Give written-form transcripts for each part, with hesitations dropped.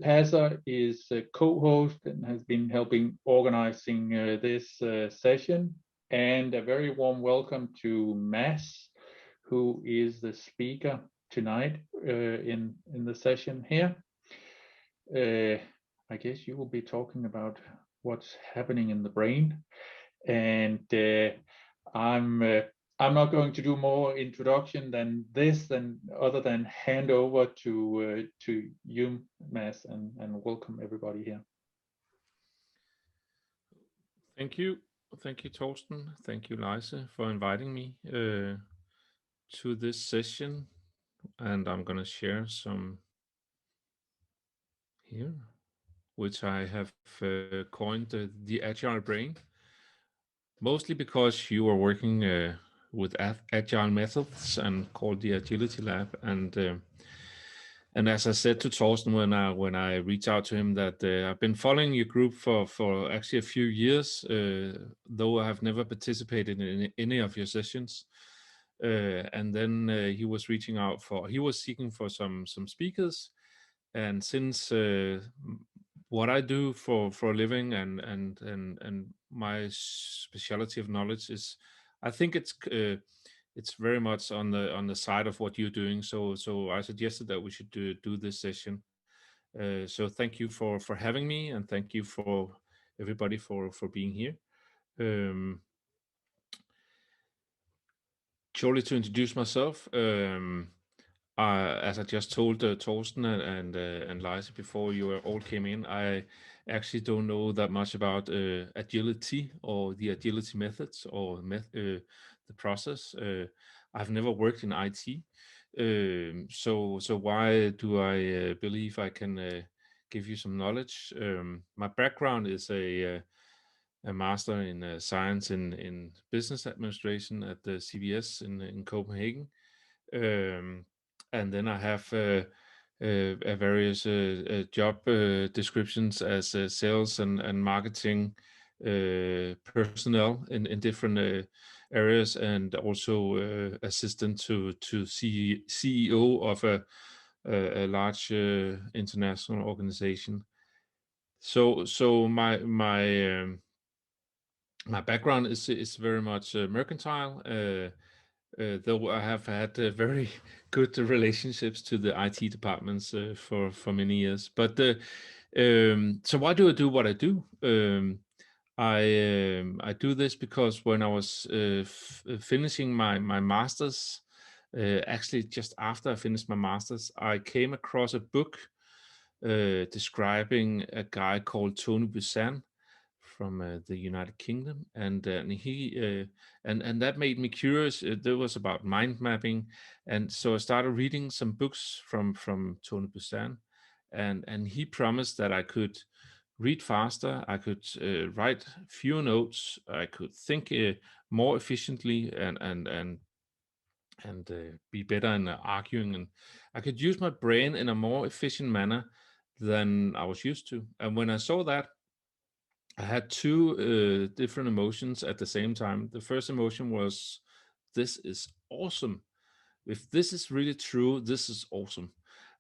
Lasse is a co-host and has been helping organizing this session. And a very warm welcome to Mads, who is the speaker tonight in the session here. I guess you will be talking about what's happening in the brain, and I'm not going to do more introduction than this, other than hand over to you, Mads, and welcome everybody here. Thank you, Torsten. Thank you, Lise, for inviting me to this session, and I'm going to share some here, which I have coined the Agile Brain, mostly because you are working with Agile methods and called the AgilityLab, and as I said to Torsten when I reached out to him, that I've been following your group for actually a few years, though I have never participated in any of your sessions. And then he was seeking for some speakers, and since what I do for a living and my specialty of knowledge is, I think it's very much on the side of what you're doing. So I suggested that we should do this session. So thank you for having me, and thank you for everybody for being here. Shortly to introduce myself, as I just told Torsten and Lise before you all came in, I actually don't know that much about agility or the agility methods or the process. I've never worked in IT, so why do I believe I can give you some knowledge? My background is a master in science in business administration at the CBS in Copenhagen. And then I have various job descriptions as sales and marketing personnel in different areas, and also assistant to CEO of a large international organization. So my background is very much mercantile. Though I have had very good relationships to the IT departments for many years. But so why do I do what I do? I do this because when I was finishing my master's, actually just after I finished my master's, I came across a book describing a guy called Tony Buzan from the United Kingdom, and he and that made me curious. That was about mind mapping, and so I started reading some books from Tony Buzan, and he promised that I could read faster, I could write fewer notes, I could think more efficiently, and be better in arguing, and I could use my brain in a more efficient manner than I was used to. And when I saw that, I had two different emotions at the same time. The first emotion was, this is awesome. If this is really true, this is awesome.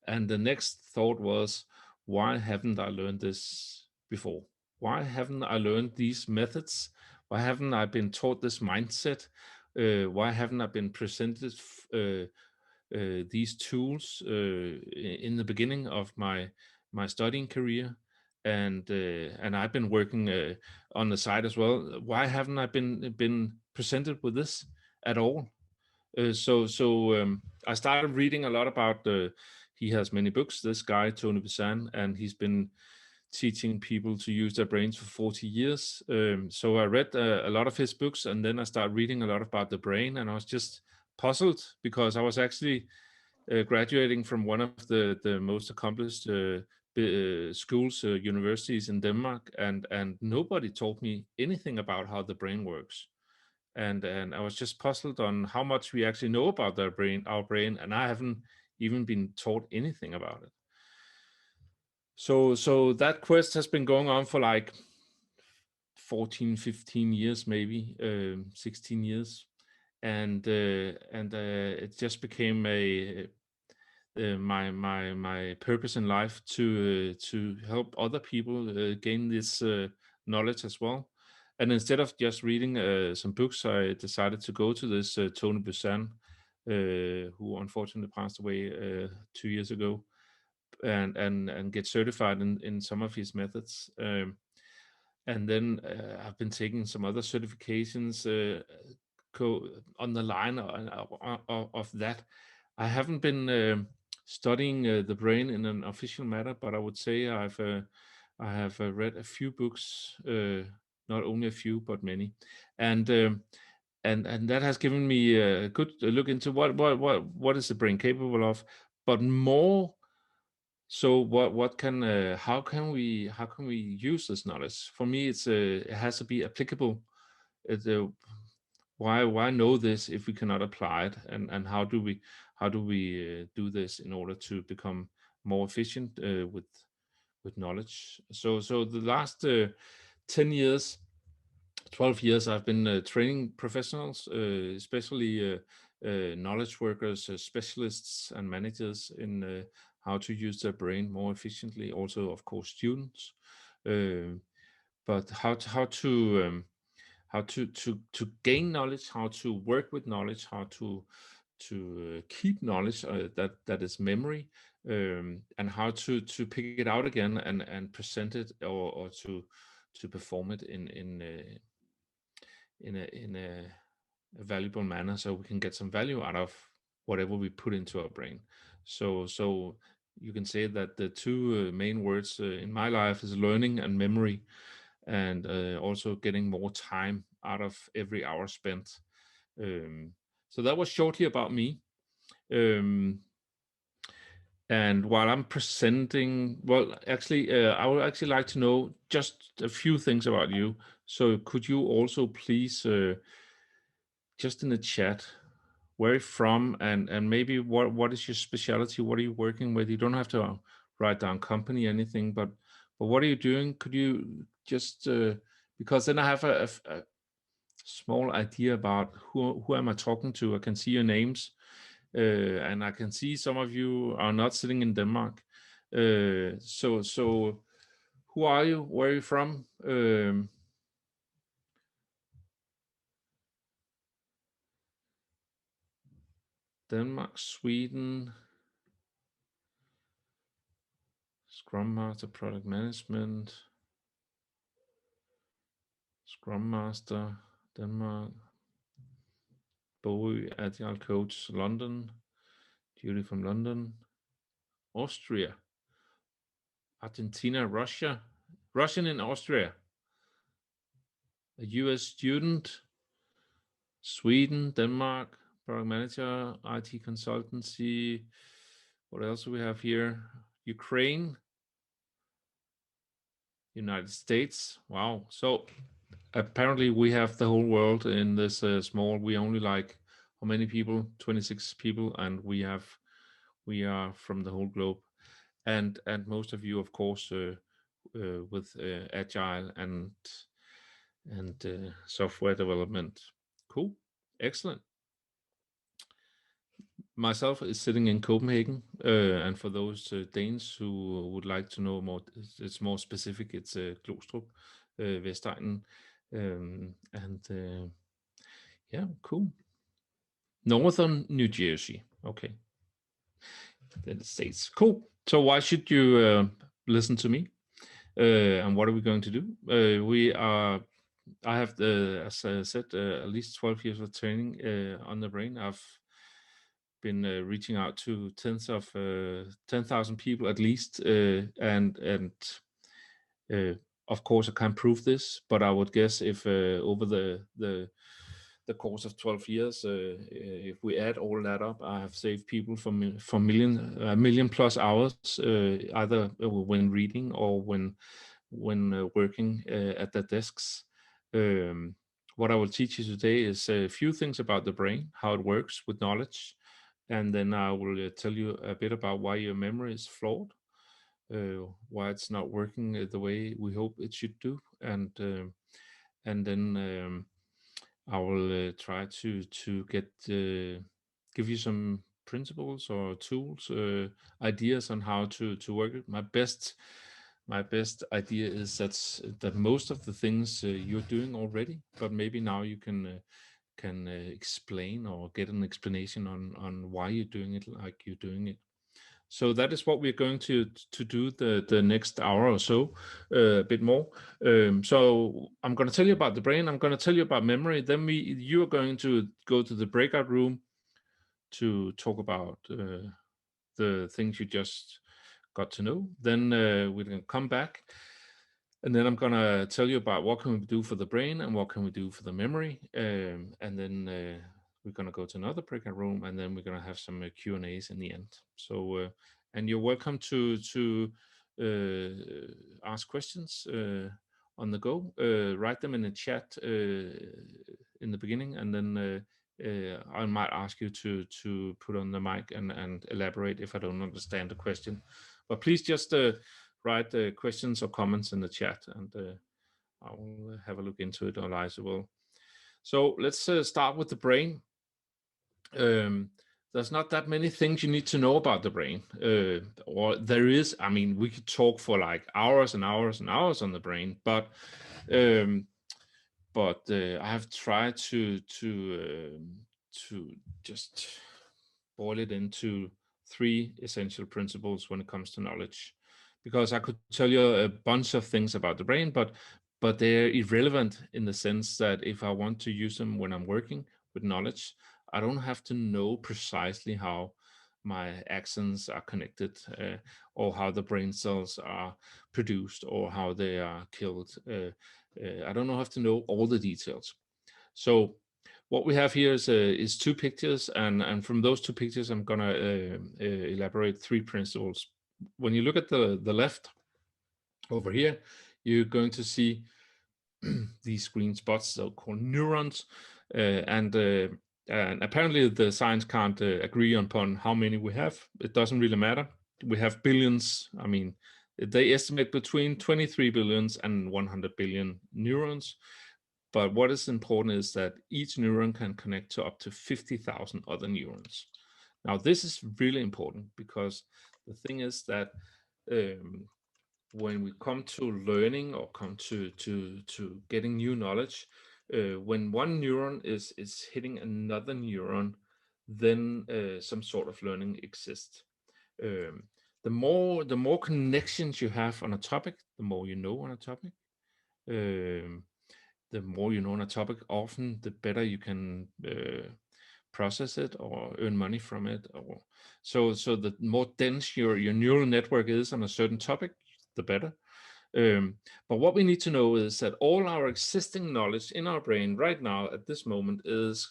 And the next thought was, why haven't I learned this before? Why haven't I learned these methods? Why haven't I been taught this mindset? Why haven't I been presented these tools in the beginning of my studying career? And I've been working on the side as well. Why haven't I been presented with this at all? So I started reading a lot about. He has many books. This guy Tony Buzan, and he's been teaching people to use their brains for 40 years. So I read a lot of his books, and then I started reading a lot about the brain, and I was just puzzled because I was actually graduating from one of the most accomplished schools, universities in Denmark, and nobody taught me anything about how the brain works. And I was just puzzled on how much we actually know about our brain, and I haven't even been taught anything about it. So that quest has been going on for like 14, 15 years, maybe 16 years, and it just became my purpose in life to help other people gain this knowledge as well. And instead of just reading some books, I decided to go to this Tony Busan, who unfortunately passed away 2 years ago, and get certified in some of his methods. And then I've been taking some other certifications on the line of that. I haven't been studying the brain in an official matter, but I would say I have read a few books, not only a few, but many, and that has given me a good look into what is the brain capable of, but more. So what can how can we use this knowledge? For me, it has to be applicable. It, why know this if we cannot apply it, and how do we do this in order to become more efficient with knowledge? So the last 10 years, 12 years, I've been training professionals, especially knowledge workers, specialists, and managers in how to use their brain more efficiently. Also, of course, students. But how to gain knowledge, how to work with knowledge, how to keep knowledge that is memory, and how to pick it out again and present it, or to perform it in a valuable manner, so we can get some value out of whatever we put into our brain. So you can say that the two main words in my life is learning and memory, and also getting more time out of every hour spent. So that was shortly about me. And while I'm presenting, well, actually, I would actually like to know just a few things about you. So could you also please, just in the chat, where are you from, and maybe what is your specialty? What are you working with? You don't have to write down company, anything, but what are you doing? Could you just, because then I have a small idea about who am I talking to. I can see your names, and I can see some of you are not sitting in Denmark. So who are you? Where are you from? Denmark, Sweden, Scrum Master, Product Management, Scrum Master, Denmark, Brøbech, Agile Coach, London, Judy from London, Austria, Argentina, Russia, Russian in Austria, a US student, Sweden, Denmark, product manager, IT consultancy. What else do we have here? Ukraine, United States. Wow. So apparently we have the whole world in this small. We only like how many people? 26 people, and we are from the whole globe, and most of you, of course, with agile and software development. Cool, excellent. Myself is sitting in Copenhagen, and for those Danes who would like to know more, it's more specific. It's Glostrup, Vestegnen, and yeah, cool. Northern New Jersey. Okay, then the States. Cool. So why should you listen to me? And what are we going to do? I have, as I said, at least 12 years of training on the brain. I've been reaching out to 10,000 people at least, and of course I can't prove this, but I would guess if over the course of 12 years, if we add all that up, I have saved people from million plus hours, either when reading or when working at their desks. What I will teach you today is a few things about the brain, how it works with knowledge, and then I will tell you a bit about why your memory is flawed, why it's not working the way we hope it should do, and then I will try to give you some principles or tools, ideas on how to work it. My best idea is that most of the things you're doing already, but maybe now you can explain or get an explanation on why you're doing it like you're doing it. So that is what we're going to do the next hour or so, a bit more. So I'm going to tell you about the brain. I'm going to tell you about memory. Then you are going to go to the breakout room to talk about the things you just got to know. Then we're going to come back, and then I'm going to tell you about what can we do for the brain and what can we do for the memory. And then we're going to go to another breakout room, and then we're going to have some Q&As in the end. So, and you're welcome to ask questions on the go. Write them in the chat in the beginning, and then I might ask you to put on the mic and elaborate if I don't understand the question. But please just write questions or comments in the chat, and I will have a look into it, or Liza will. So let's start with the brain. There's not that many things you need to know about the brain, or there is. I mean, we could talk for like hours and hours and hours on the brain, but I have tried to just boil it into 3 essential principles when it comes to knowledge, because I could tell you a bunch of things about the brain, but they're irrelevant in the sense that if I want to use them when I'm working with knowledge, I don't have to know precisely how my axons are connected, or how the brain cells are produced, or how they are killed. I don't have to know all the details. So what we have here is 2 pictures, and from those 2 pictures, I'm gonna elaborate 3 principles. When you look at the left over here, you're going to see these green spots, so called neurons, and apparently the science can't agree upon how many we have. It doesn't really matter. We have billions. I mean, they estimate between 23 billions and 100 billion neurons. But what is important is that each neuron can connect to up to 50,000 other neurons. Now, this is really important, because the thing is that when we come to learning or come to getting new knowledge, when one neuron is hitting another neuron, then some sort of learning exists. The more connections you have on a topic, the more you know on a topic. The more you know on a topic, often the better you can process it or earn money from it. Or so the more dense your neural network is on a certain topic, the better. But what we need to know is that all our existing knowledge in our brain right now at this moment is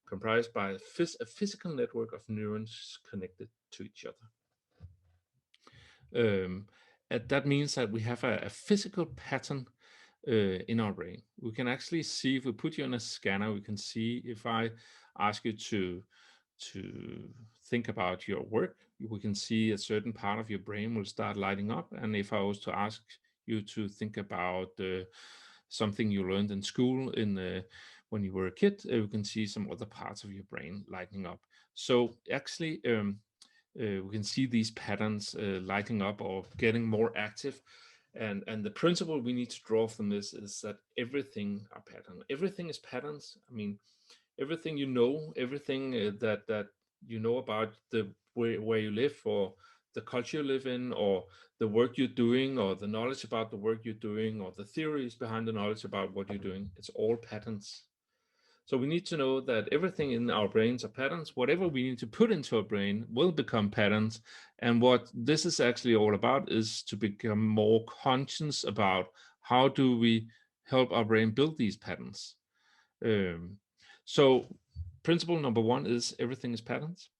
comprised by a physical network of neurons connected to each other. And that means that we have a physical pattern in our brain. We can actually see, if we put you on a scanner, we can see, if I ask you to think about your work, we can see a certain part of your brain will start lighting up. And if I was to ask you to think about something you learned in school when you were a kid, we can see some other parts of your brain lighting up. So actually, we can see these patterns lighting up or getting more active. And the principle we need to draw from this is that everything are pattern. Everything is patterns. I mean, everything you know, everything that you know about the where you live, or the culture you live in, or the work you're doing, or the knowledge about the work you're doing, or the theories behind the knowledge about what you're doing. It's all patterns. So we need to know that everything in our brains are patterns. Whatever we need to put into our brain will become patterns. And what this is actually all about is to become more conscious about how do we help our brain build these patterns. So principle number 1 is everything is patterns.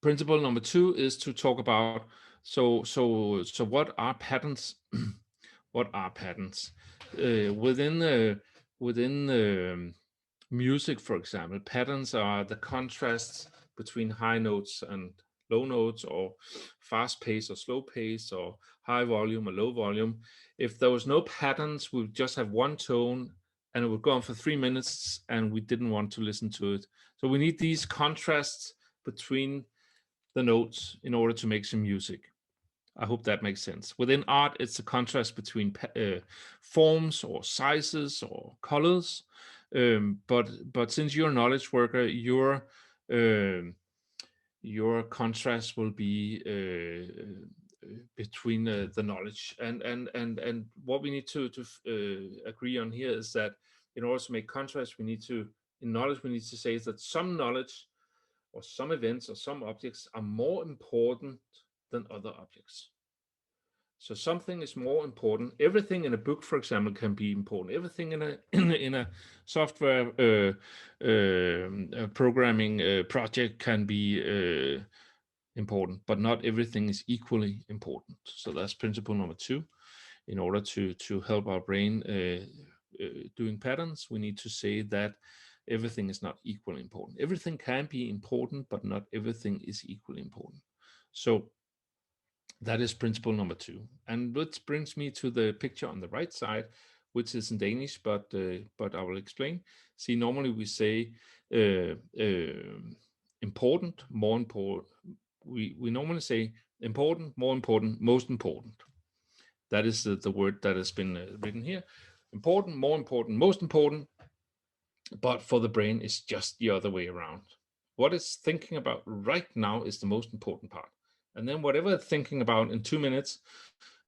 Principle number 2 is to talk about, so what are patterns? What are patterns? Within music, for example, patterns are the contrasts between high notes and low notes, or fast pace or slow pace, or high volume or low volume. If there was no patterns, we would just have one tone and it would go on for 3 minutes, and we didn't want to listen to it. So we need these contrasts between the notes in order to make some music. I hope that makes sense. Within art, it's a contrast between forms or sizes or colors. But since you're a knowledge worker, your contrast will be between the knowledge, and what we need to agree on here is that in order to make contrast, in knowledge we need to say that some knowledge or some events or some objects are more important than other objects. So something is more important. Everything in a book, for example, can be important. Everything in a software programming project can be important, but not everything is equally important. So that's principle number 2. In order to help our brain doing patterns, we need to say that everything is not equally important. Everything can be important, but not everything is equally important. So that is principle number 2. And which brings me to the picture on the right side, which is in Danish, but I will explain. See, normally we say important, more important. We normally say important, more important, most important. That is the word that has been written here. Important, more important, most important. But for the brain, it's just the other way around. What it's thinking about right now is the most important part. And then whatever it's thinking about in 2 minutes,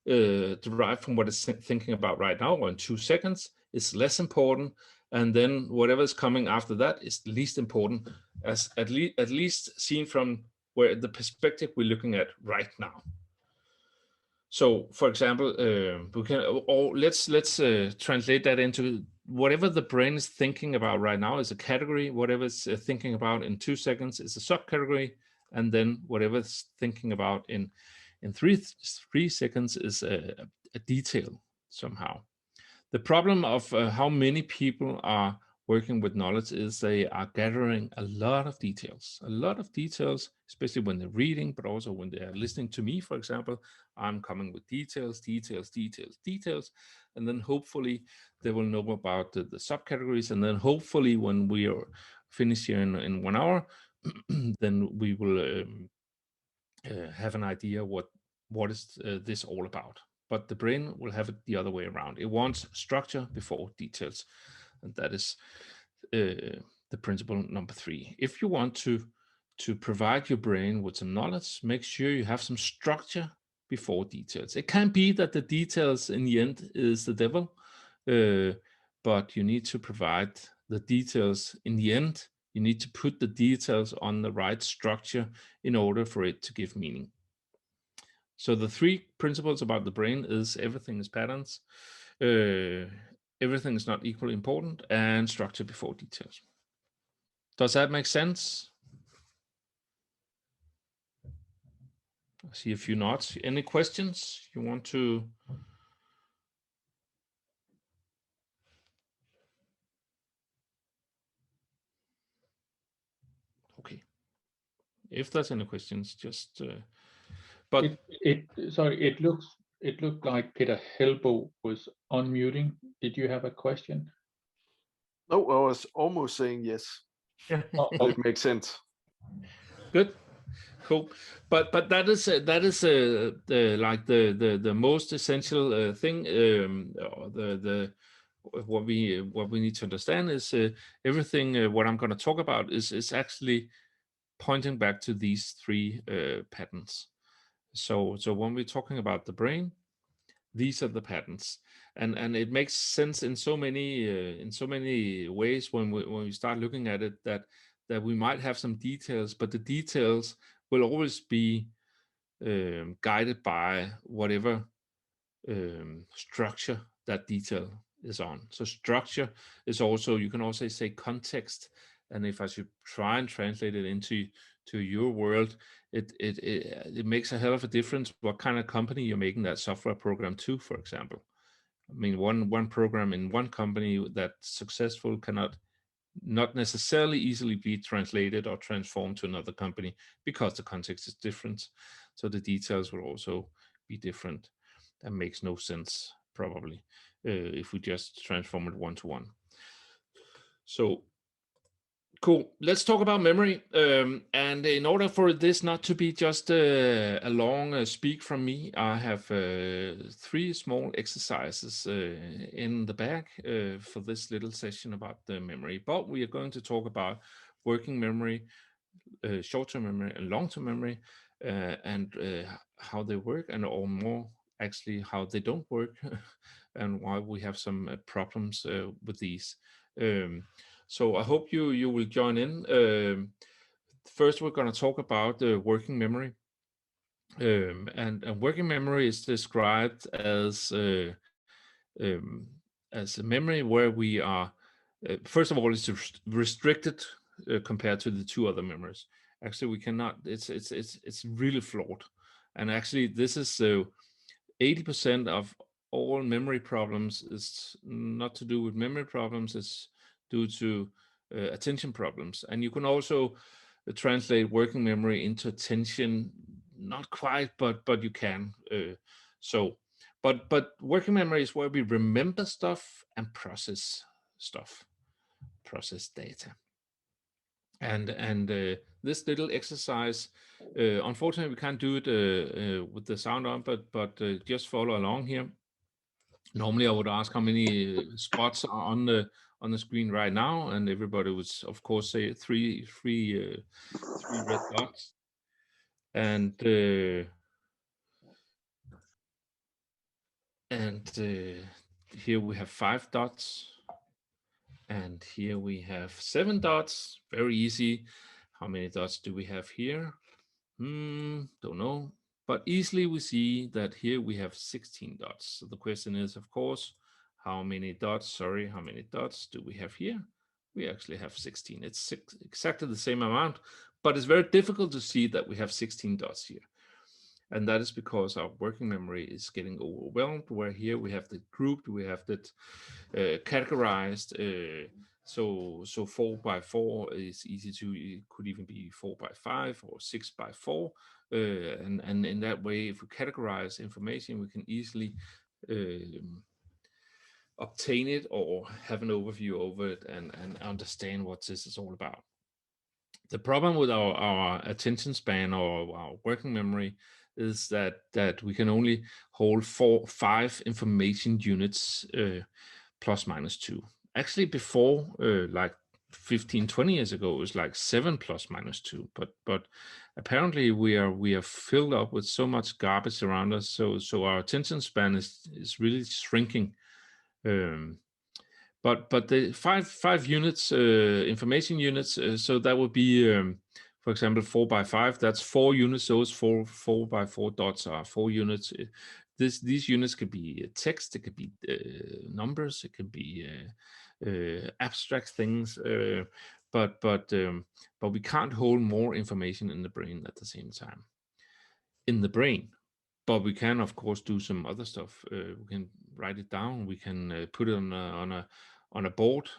derived from what it's thinking about right now, or in 2 seconds, is less important. And then whatever is coming after that is least important, as at least seen from where the perspective we're looking at right now. So, for example, we can, or let's translate that into whatever the brain is thinking about right now is a category. Whatever it's thinking about in 2 seconds is a subcategory, and then whatever it's thinking about in 3 seconds is a detail somehow. The problem of how many people are working with knowledge is they are gathering a lot of details, especially when they're reading, but also when they're listening to me, for example. I'm coming with details, and then hopefully they will know about the subcategories, and then hopefully when we are finished here in 1 hour, then we will have an idea what is this all about. But the brain will have it the other way around. It wants structure before details. And that is the principle number 3. If you want to provide your brain with some knowledge, make sure you have some structure before details. It can be that the details in the end is the devil, but you need to provide the details in the end. You need to put the details on the right structure in order for it to give meaning. So the 3 principles about the brain is everything is patterns, everything is not equally important, and structure before details. Does that make sense? I see a few nods. Any questions you want to? Okay. If there's any questions, just. But it looked like Peter Helbo was unmuting. Did you have a question? No, I was almost saying yes. It makes sense. Good, cool. But that is like the most essential thing. What we need to understand is everything. What I'm going to talk about is actually pointing back to these 3 patterns. So when we're talking about the brain, these are the patterns, and it makes sense in so many ways when we start looking at it that we might have some details, but the details will always be guided by whatever structure that detail is on. So structure is also, you can also say context, and if I should try and translate it into your world, it makes a hell of a difference what kind of company you're making that software program to, for example. I mean, one program in one company that's successful cannot not necessarily easily be translated or transformed to another company because the context is different. So the details will also be different. That makes no sense, probably, if we just transform it one-to-one. So cool. Let's talk about memory. And in order for this not to be just a long speak from me, I have 3 small exercises in the bag for this little session about the memory. But we are going to talk about working memory, short-term memory and long-term memory, and how they work, and or more actually how they don't work, and why we have some problems with these. So I hope you will join in. First, we're going to talk about the working memory. And working memory is described as a memory where we are, first of all, it's restricted compared to the 2 other memories. Actually, we cannot. It's really flawed, and actually, this is 80% of all memory problems is not to do with memory problems. It's due to attention problems, and you can also translate working memory into attention. Not quite, but you can. But working memory is where we remember stuff and process stuff, process data. And this little exercise, unfortunately, we can't do it with the sound on, but just follow along here. Normally, I would ask how many spots are on the screen right now, and everybody would, of course, say three red dots. And here we have 5 dots, and here we have 7 dots. Very easy. How many dots do we have here? Don't know, but easily we see that here we have 16 dots. So the question is, of course, how many dots do we have here? We actually have 16. It's exactly the same amount, but it's very difficult to see that we have 16 dots here. And that is because our working memory is getting overwhelmed, where here we have it grouped, we have it categorized. So 4 by 4 is easy to, it could even be 4 by 5 or 6 by 4. And in that way, if we categorize information, we can easily obtain it or have an overview over it and understand what this is all about. The problem with our attention span or our working memory is that we can only hold 5 information units plus minus 2. Actually, before like 15-20 years ago, it was like 7 plus minus 2. But apparently we are filled up with so much garbage around us, so our attention span is really shrinking. But the 5 units, information units, so that would be, for example, 4 by 5. That's 4 units. Those 4 by 4 dots are 4 units. These units could be text. It could be numbers. It could be abstract things. But we can't hold more information in the brain at the same time. In the brain. But we can, of course, do some other stuff. We can write it down. We can put it on a board.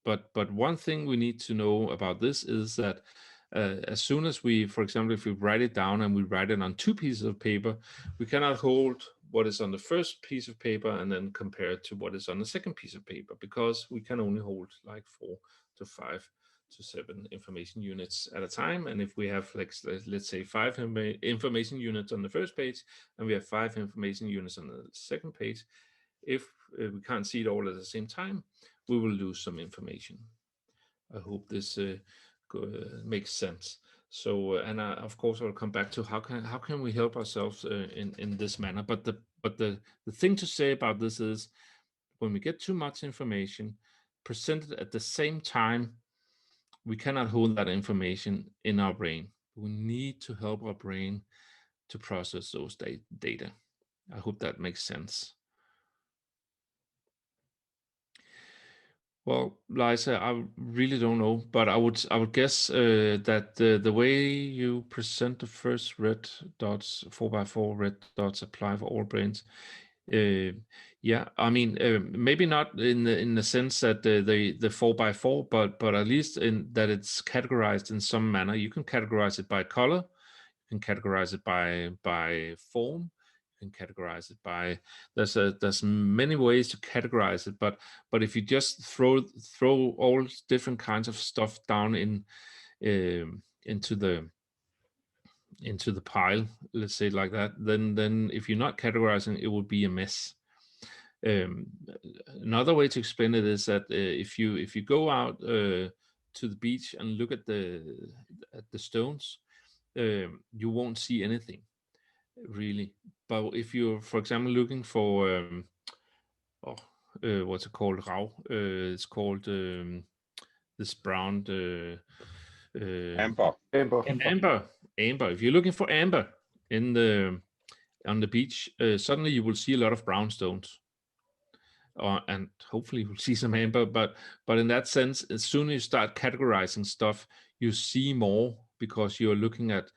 But one thing we need to know about this is that as soon as we, for example, if we write it down and we write it on 2 pieces of paper, we cannot hold what is on the first piece of paper and then compare it to what is on the second piece of paper, because we can only hold like 4 to 5 to 7 information units at a time. And if we have, like, let's say 5 information units on the first page and we have 5 information units on the second page, if we can't see it all at the same time, we will lose some information. I hope this makes sense. So, and of course, I'll come back to how can we help ourselves in this manner. But the thing to say about this is, when we get too much information presented at the same time, we cannot hold that information in our brain. We need to help our brain to process those data. I hope that makes sense. Well, Liza, I really don't know, but I would guess that the way you present the first red dots, 4 by 4 red dots, apply for all brains. Yeah, I mean, maybe not in the sense that the 4 by 4, but at least in that it's categorized in some manner. You can categorize it by color, you can categorize it by form, you can categorize it by. There's many ways to categorize it, but if you just throw all different kinds of stuff down into the pile, let's say it like that, then if you're not categorizing, it will be a mess. Another way to explain it is that if you go out to the beach and look at the stones, you won't see anything really. But if you're, for example, looking for what's it called, raw, it's called this brown Amber. amber. If you're looking for amber on the beach, suddenly you will see a lot of brown stones. And hopefully we'll see some amber, but in that sense, as soon as you start categorizing stuff, you see more because you're looking at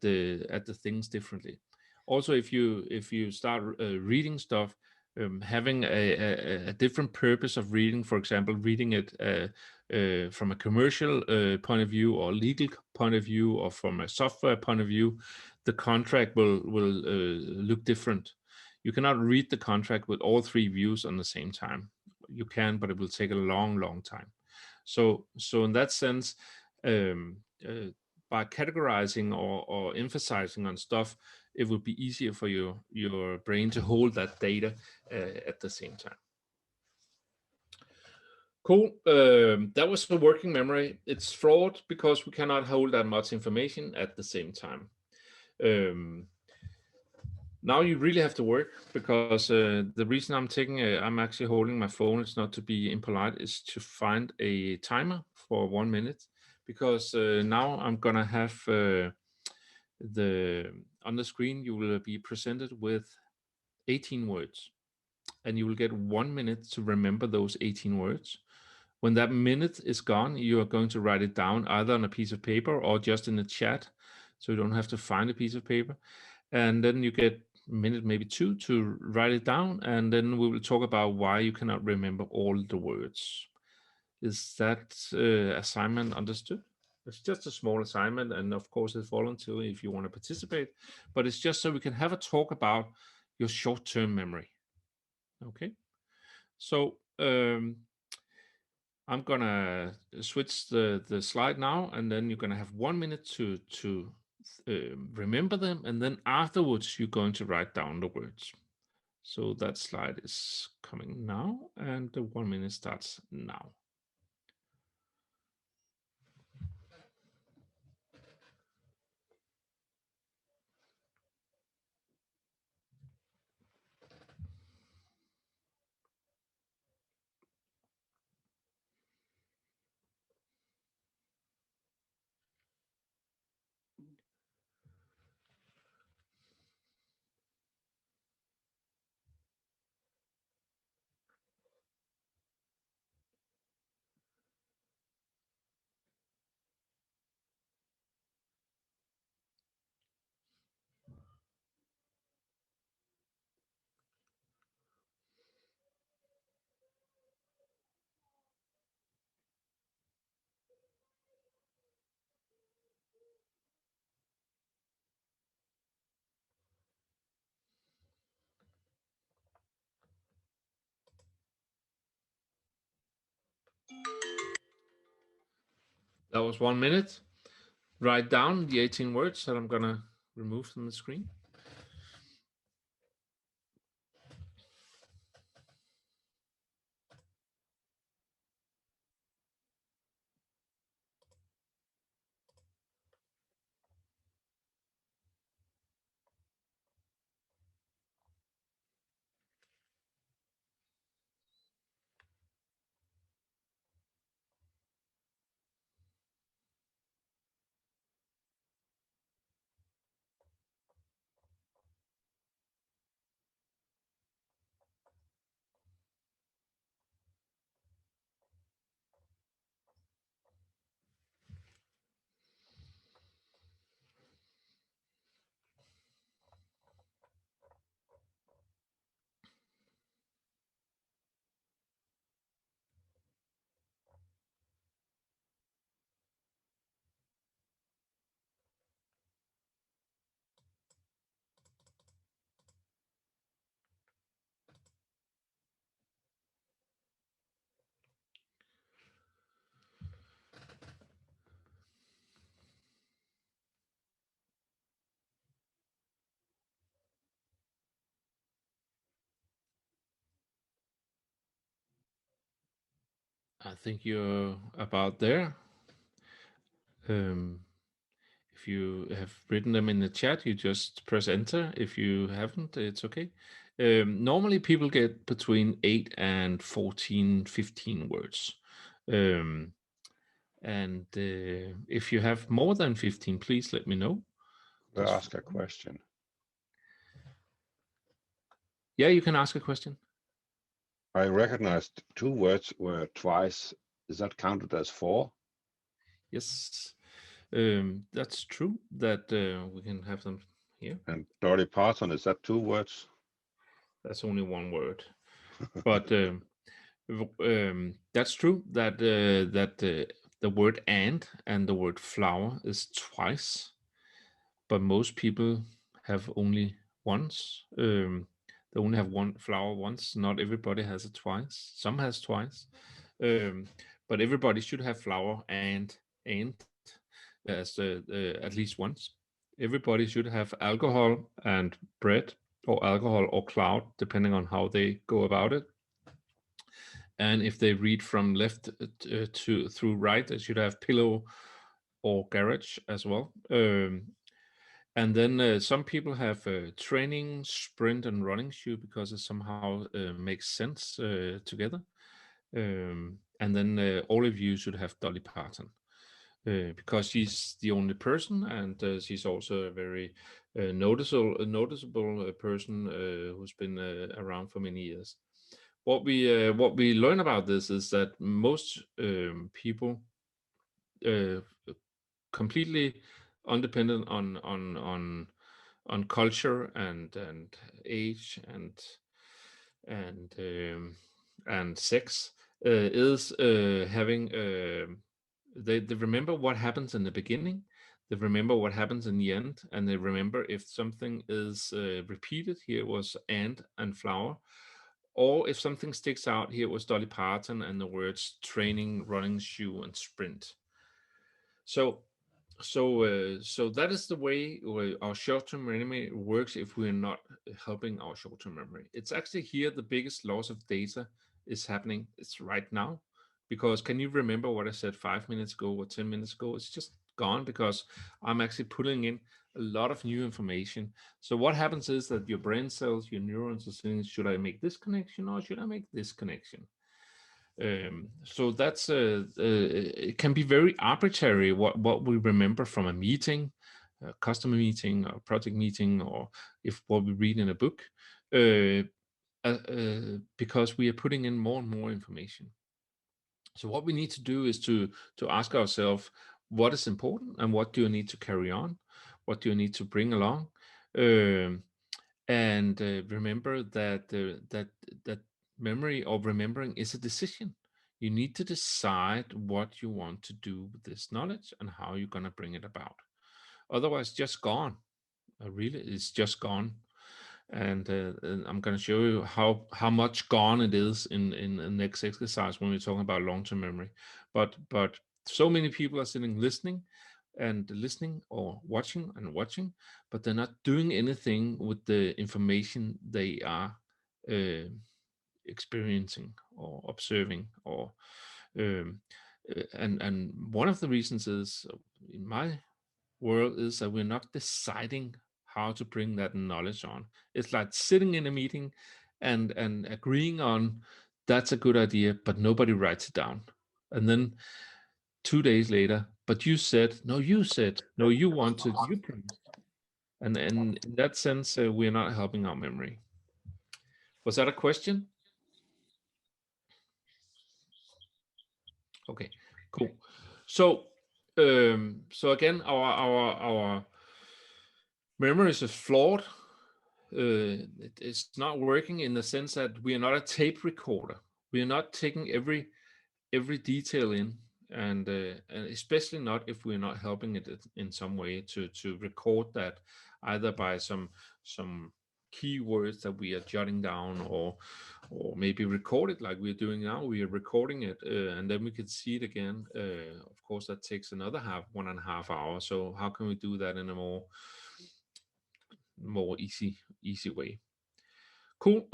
the things differently. Also, if you start reading stuff, having a different purpose of reading, for example, reading it from a commercial point of view or legal point of view or from a software point of view, the contract will look different. You cannot read the contract with all three views on the same time. You can, but it will take a long time. So in that sense, by categorizing or emphasizing on stuff, it will be easier for your brain to hold that data at the same time. Cool. That was the working memory. It's flawed because we cannot hold that much information at the same time. Now you really have to work, because the reason I'm actually holding my phone, it's not to be impolite, is to find a timer for 1 minute, because now I'm gonna have on the screen you will be presented with 18 words, and you will get 1 minute to remember those 18 words. When that minute is gone, you are going to write it down either on a piece of paper or just in the chat, so you don't have to find a piece of paper. And then you get minute, maybe 2, to write it down, and then we will talk about why you cannot remember all the words. Is that assignment understood? It's just a small assignment, and of course it's voluntary if you want to participate, but it's just so we can have a talk about your short-term memory. Okay, so I'm gonna switch the slide now, and then you're gonna have 1 minute to remember them, and then afterwards you're going to write down the words. So that slide is coming now, and the 1 minute starts now. That was 1 minute. Write down the 18 words that I'm gonna remove from the screen. I think you're about there. If you have written them in the chat, you just press enter. If you haven't, it's okay. Normally people get between 8 and 14, 15 words. And if you have more than 15, please let me know. I'll ask a question. Yeah, you can ask a question. I recognized 2 words were twice. Is that counted as 4? Yes, that's true that we can have them here. And Dolly Parton, is that 2 words? That's only 1 word. But that's true that the word and the word flower is twice, but most people have only once. They only have one flower once. Not everybody has it twice. Some has twice, but everybody should have flower and as at least once. Everybody should have alcohol and bread, or alcohol or cloud, depending on how they go about it. And if they read from left to through right, they should have pillow or garage as well. And then some people have training, sprint, and running shoe because it somehow makes sense together. And then all of you should have Dolly Parton because she's the only person, and she's also a very noticeable person who's been around for many years. What we learn about this is that most people completely undependent on culture and age and sex is having they remember what happens in the beginning, they remember what happens in the end, and they remember if something is repeated. Here was and flower, or if something sticks out. Here was Dolly Parton and the words training, running shoe, and sprint. So that is the way our short-term memory works if we're not helping our short-term memory. It's actually here the biggest loss of data is happening. It's right now, because can you remember what I said 5 minutes ago or 10 minutes ago? It's just gone because I'm actually putting in a lot of new information. So what happens is that your brain cells, your neurons are saying, should I make this connection or should I make this connection? So that's it can be very arbitrary what we remember from a meeting, a customer meeting, or project meeting, or if what we read in a book, because we are putting in more and more information. So what we need to do is to ask ourselves, what is important and what do you need to carry on, what do you need to bring along, and remember that that memory or remembering is a decision. You need to decide what you want to do with this knowledge and how you're going to bring it about. Otherwise, just gone. Really, it's just gone. And I'm going to show you how much gone it is in the next exercise when we're talking about long-term memory. But so many people are sitting listening or watching, but they're not doing anything with the information they are experiencing or observing, or and one of the reasons is, in my world, is that we're not deciding how to bring that knowledge on. It's like sitting in a meeting and agreeing on that's a good idea, but nobody writes it down. And then 2 days later, but you said, no, you wanted, you promised. And in that sense, we're not helping our memory. Was that a question? Okay, cool. So again, our memory is flawed. It's not working in the sense that we are not a tape recorder. We are not taking every detail in, and especially not if we're not helping it in some way to record that, either by some keywords that we are jotting down, or maybe record it like we're doing now. We are recording it and then we can see it again. Of course, that takes another 1.5 hours. So how can we do that in a more easy way? Cool.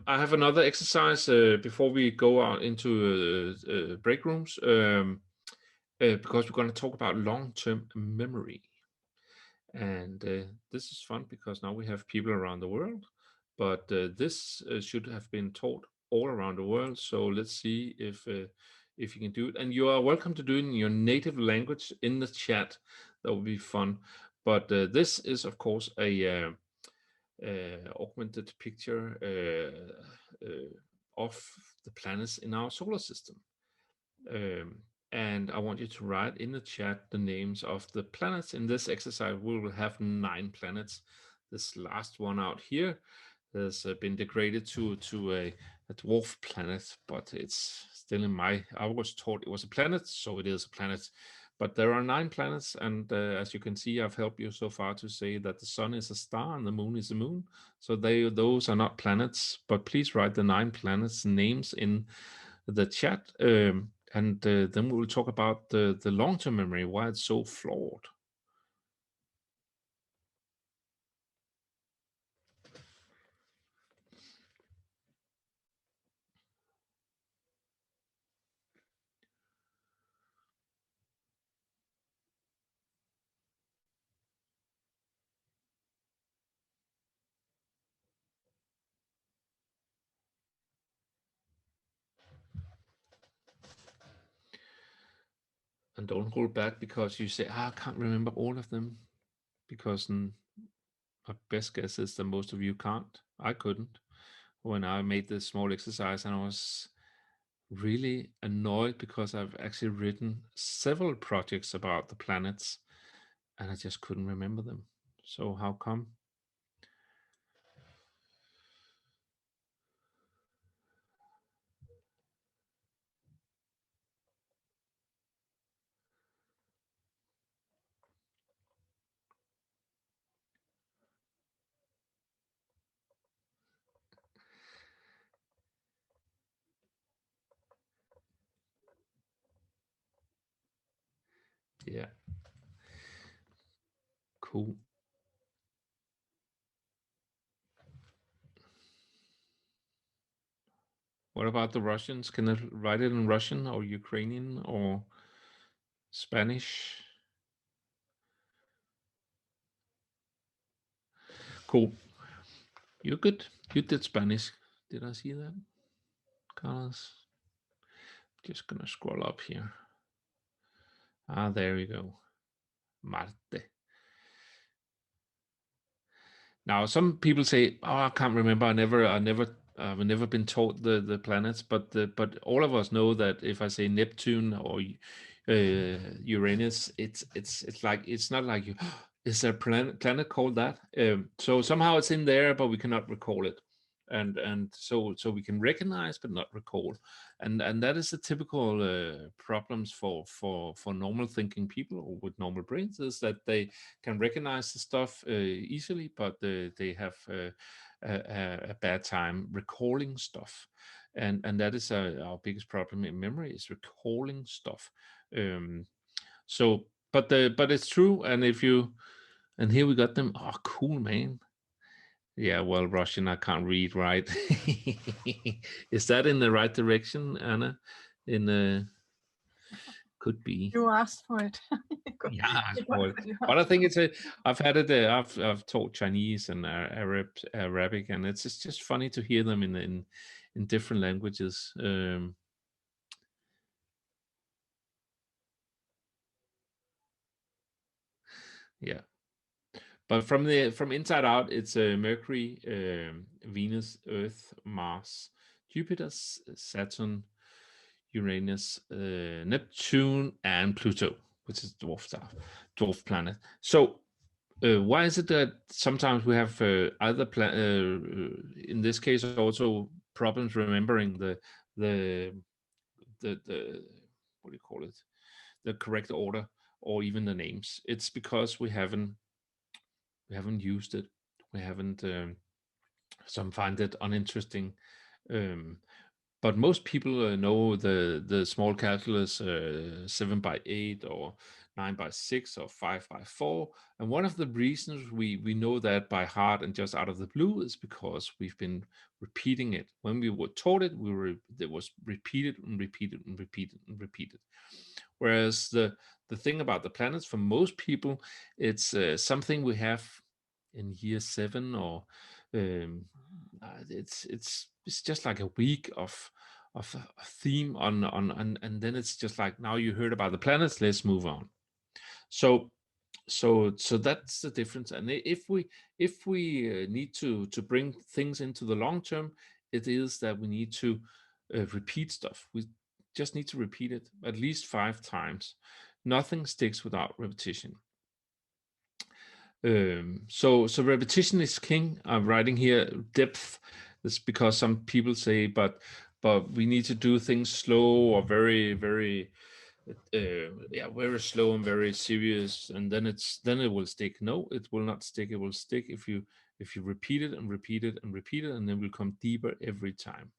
I have another exercise before we go out into break rooms, because we're going to talk about long-term memory. And this is fun because now we have people around the world, but this should have been taught all around the world. So let's see if you can do it. And you are welcome to do it in your native language in the chat. That will be fun. But this is, of course, a augmented picture of the planets in our solar system. And I want you to write in the chat the names of the planets. In this exercise, we will have 9 planets. This last one out here has been degraded to a dwarf planet, but it's still I was taught it was a planet, so it is a planet. But there are 9 planets, and as you can see, I've helped you so far to say that the sun is a star and the moon is a moon. So those are not planets, but please write the 9 planets names in the chat. And then we will talk about the long-term memory, why it's so flawed. And don't hold back because you say, I can't remember all of them, because my best guess is that most of you can't. I couldn't when I made this small exercise, and I was really annoyed because I've actually written several projects about the planets and I just couldn't remember them. So how come? Yeah. Cool. What about the Russians? Can I write it in Russian or Ukrainian or Spanish? Cool. You're good. You did Spanish. Did I see that, Carlos? Just gonna scroll up here. Ah, there we go. Marte. Now, some people say, "Oh, I can't remember. I've never been taught the planets." But all of us know that if I say Neptune or Uranus, it's like it's not like you. Is there a planet called that? So somehow it's in there, but we cannot recall it, and so we can recognize but not recall, and that is the typical problems for normal thinking people with normal brains, is that they can recognize the stuff easily, but they have a bad time recalling stuff, and that is our biggest problem in memory, is recalling stuff. So, but it's true, and here we got them. Oh, cool, man. Yeah, well, Russian I can't read, right? Is that in the right direction, Anna? Could be. You asked for it. Yeah, but I think I've had it. I've taught Chinese and Arabic, and it's just funny to hear them in different languages. Yeah, but from inside out, it's Mercury, Venus, Earth, Mars, Jupiter, Saturn, Uranus, Neptune, and Pluto, which is dwarf planet. So why is it that sometimes we have either in this case also problems remembering the what do you call it, the correct order or even the names? It's because we haven't used it. We haven't. Some find it uninteresting. But most people know the small calculus 7 by 8 or 9x6 or 5x4. And one of the reasons we know that by heart and just out of the blue is because we've been repeating it. When we were taught it, it was repeated and repeated and repeated and repeated. Whereas the thing about the planets, for most people, it's something we have in year 7, or it's just like a week of a theme on and then it's just like, now you heard about the planets, let's move on. So that's the difference. And if we need to bring things into the long term, it is that we need to repeat stuff. We just need to repeat it at least 5 times. Nothing sticks without repetition. So repetition is king. I'm writing here depth. That's because some people say, but we need to do things slow or very, very, very slow and very serious, and then it will stick. No, it will not stick. It will stick if you repeat it and repeat it and repeat it, and then will come deeper every time.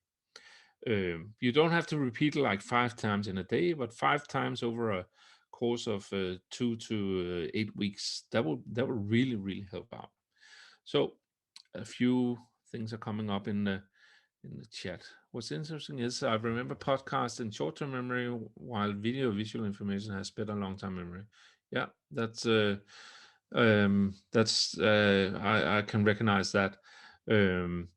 You don't have to repeat it like 5 times in a day, but 5 times over a course of 2 to 8 weeks, that will really, really help out. So a few things are coming up in the chat. What's interesting is I remember podcast in short-term memory, while visual information has better long-term memory. Yeah, that's I can recognize that. And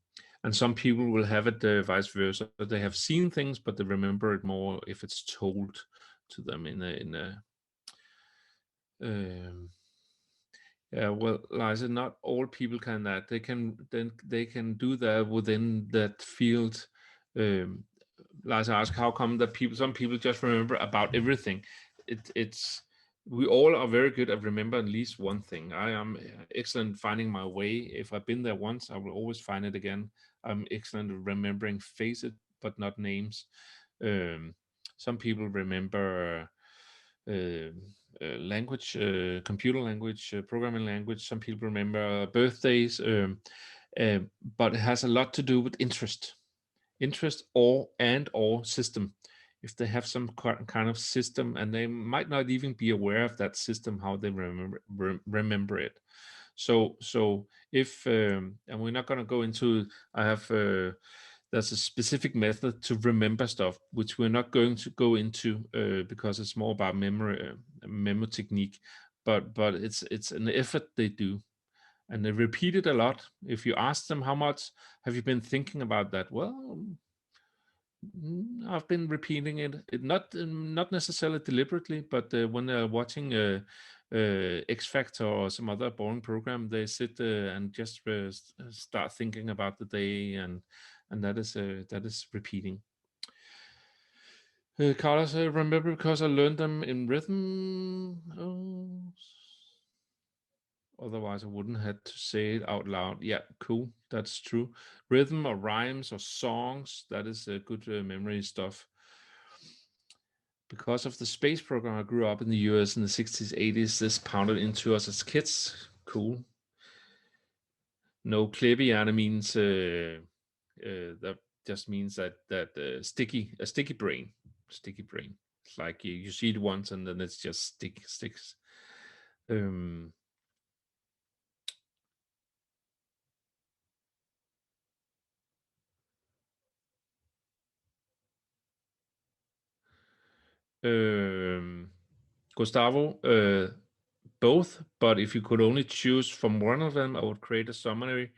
some people will have it vice versa. They have seen things, but they remember it more if it's told to them in a yeah, well, Liza, not all people can that. They can do that within that field. Liza asked, how come that some people just remember about everything? It's we all are very good at remember at least one thing. I am excellent finding my way. If I've been there once, I will always find it again. I'm excellent at remembering faces, but not names. Some people remember language, computer language, programming language. Some people remember birthdays, but it has a lot to do with interest or system. If they have some kind of system, and they might not even be aware of that system, how they remember it. So if and we're not going to go into, I have there's a specific method to remember stuff, which we're not going to go into because it's more about memory technique, but it's an effort they do, and they repeat it a lot. If you ask them, how much have you been thinking about that? Well, I've been repeating it not necessarily deliberately, but when they're watching X Factor or some other boring program, they sit and just start thinking about the day, and that is repeating. Carlos, I remember because I learned them in rhythm. Oh. Otherwise, I wouldn't have to say it out loud. Yeah, cool. That's true. Rhythm or rhymes or songs, that is good memory stuff. Because of the space program, I grew up in the US in the 60s, 80s. This pounded into us as kids. Cool. No, klebbierne means that just means that sticky brain. Sticky brain. It's like you see it once and then it's just sticks. Gustavo, both, but if you could only choose from one of them, I would create a summary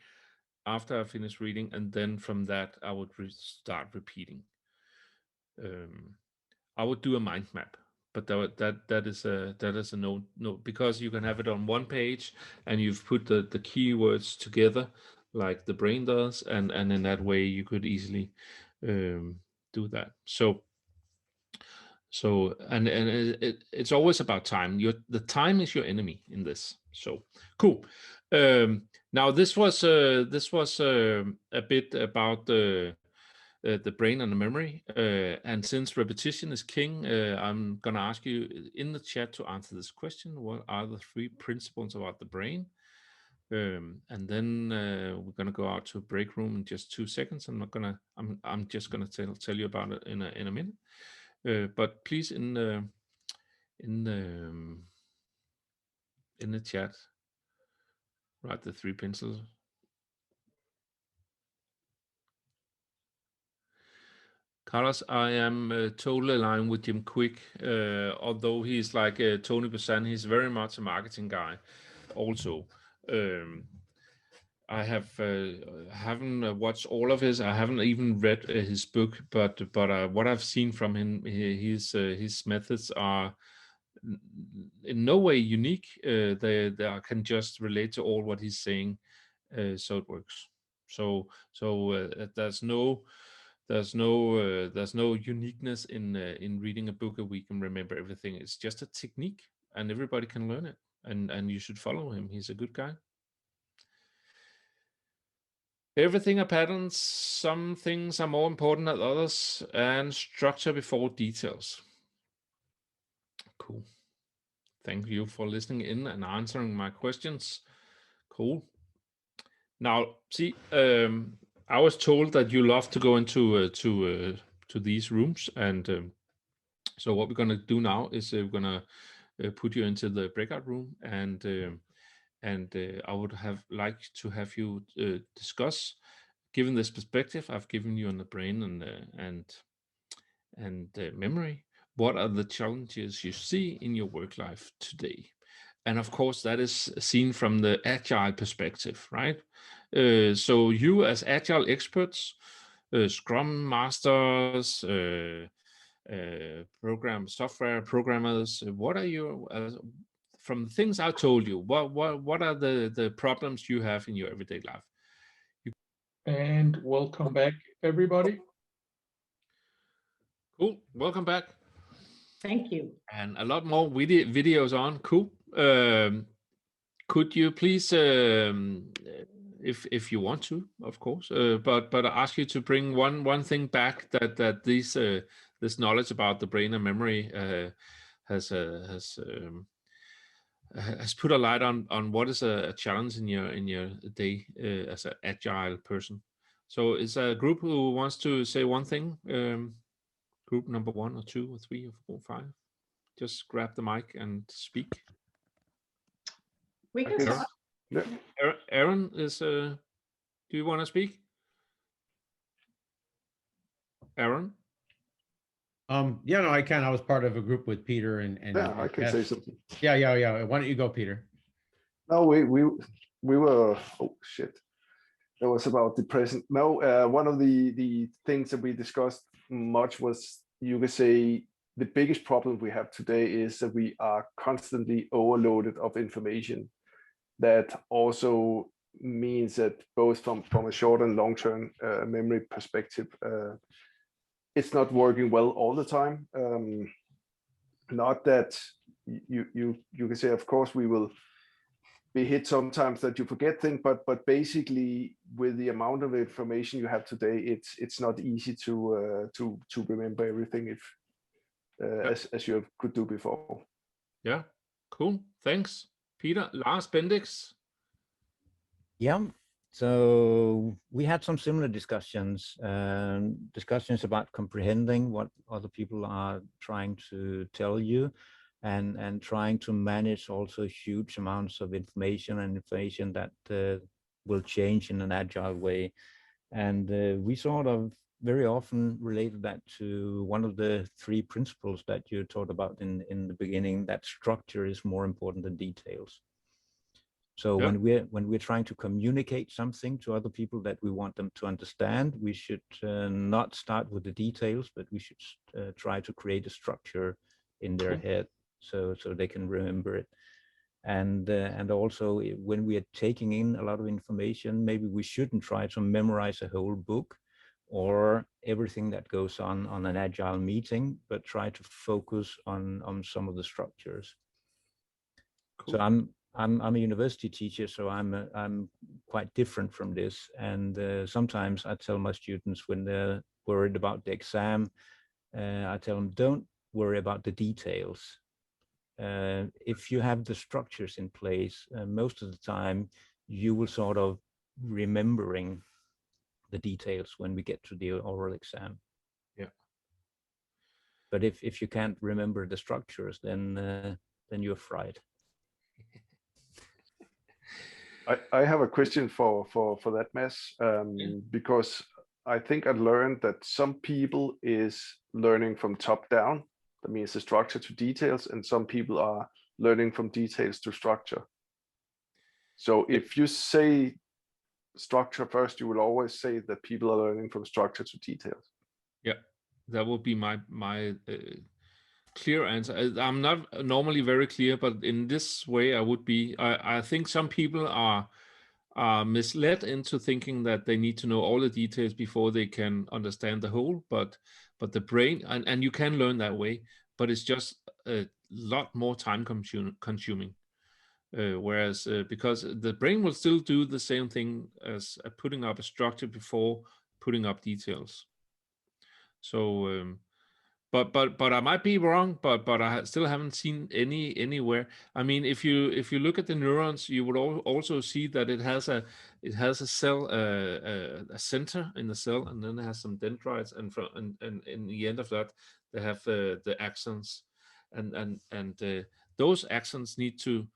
after I finish reading, and then from that I would start repeating. I would do a mind map, but that is a no, because you can have it on one page and you've put the keywords together like the brain does, and in that way you could easily do that. So and it's always about time. The time is your enemy in this. So cool. Now this was a bit about the brain and the memory, and since repetition is king, I'm gonna ask you in the chat to answer this question. What are the 3 principles about the brain? And then we're gonna go out to a break room in just 2 seconds. I'm just gonna tell you about it in a minute. But please, in the in the chat. Write the 3 pencils. Carlos, I am totally aligned with Jim Quick. Although he's like Tony Busan, he's very much a marketing guy. Also, I haven't watched all of his. I haven't even read his book, but what I've seen from him, his methods are in no way unique. They I can just relate to all what he's saying, so it works. So there's no uniqueness in reading a book and we can remember everything. It's just a technique, and everybody can learn it. And you should follow him. He's a good guy. Everything are patterns. Some things are more important than others, and structure before details. Cool. Thank you for listening in and answering my questions. Cool. Now, see, I was told that you love to go into to these rooms, and so what we're going to do now is we're going to put you into the breakout room, and I would like to have you discuss, given this perspective I've given you on the brain and memory, what are the challenges you see in your work life today? And of course, that is seen from the agile perspective, right? So you as agile experts, Scrum masters, software programmers, what are your from the things I told you? What are the problems you have in your everyday life? And welcome back, everybody. Cool. Welcome back. Thank you. And a lot more videos on. Cool. Could you please, if you want to, of course, but I ask you to bring one thing back that this knowledge about the brain and memory has put a light on what is a challenge in your day as an agile person. So is a group who wants to say one thing? Group number 1 or 2 or 3 or 4 or 5. Just grab the mic and speak. We can start. Yeah. Aaron is. Do you want to speak? Aaron? Yeah, no, I can. I was part of a group with Peter and Yeah, I can say something. Yeah. Why don't you go, Peter? No, we were, oh shit. That was about the present. No, one of the things that we discussed much was, you could say, the biggest problem we have today is that we are constantly overloaded of information. That also means that both from a short and long-term memory perspective, it's not working well all the time. Not that you can say, of course, we will be hit sometimes that you forget things, but basically with the amount of information you have today, it's not easy to remember everything as you could do before. Yeah, cool. Thanks, Peter. Lars Bendix. Yeah, so we had some similar discussions about comprehending what other people are trying to tell you, and trying to manage also huge amounts of information that will change in an agile way. And we sort of very often related that to one of the 3 principles that you talked about in the beginning, that structure is more important than details. So yeah, when we're trying to communicate something to other people that we want them to understand, we should not start with the details, but we should try to create a structure in their head so they can remember it. And also, when we are taking in a lot of information, maybe we shouldn't try to memorize a whole book or everything that goes on an agile meeting, but try to focus on some of the structures. Cool. So I'm a university teacher, so I'm quite different from this. And sometimes I tell my students, when they're worried about the exam, I tell them, don't worry about the details. If you have the structures in place, most of the time you will sort of remembering the details when we get to the oral exam. Yeah. But if you can't remember the structures, then you're fried. I have a question for that, Mads, because I think I learned that some people is learning from top down. That means the structure to details, and some people are learning from details to structure. So if you say structure first, you will always say that people are learning from structure to details. Yeah, that would be my clear answer. I'm not normally very clear, but in this way I would be. I think some people are misled into thinking that they need to know all the details before they can understand the whole, but the brain, and you can learn that way, but it's just a lot more time consuming. Whereas because the brain will still do the same thing as putting up a structure before putting up details. So but I might be wrong, but I still haven't seen anywhere. I mean, if you look at the neurons, you would also see that it has a cell, a center in the cell, and then it has some dendrites, and in the end of that they have the axons, and those axons need to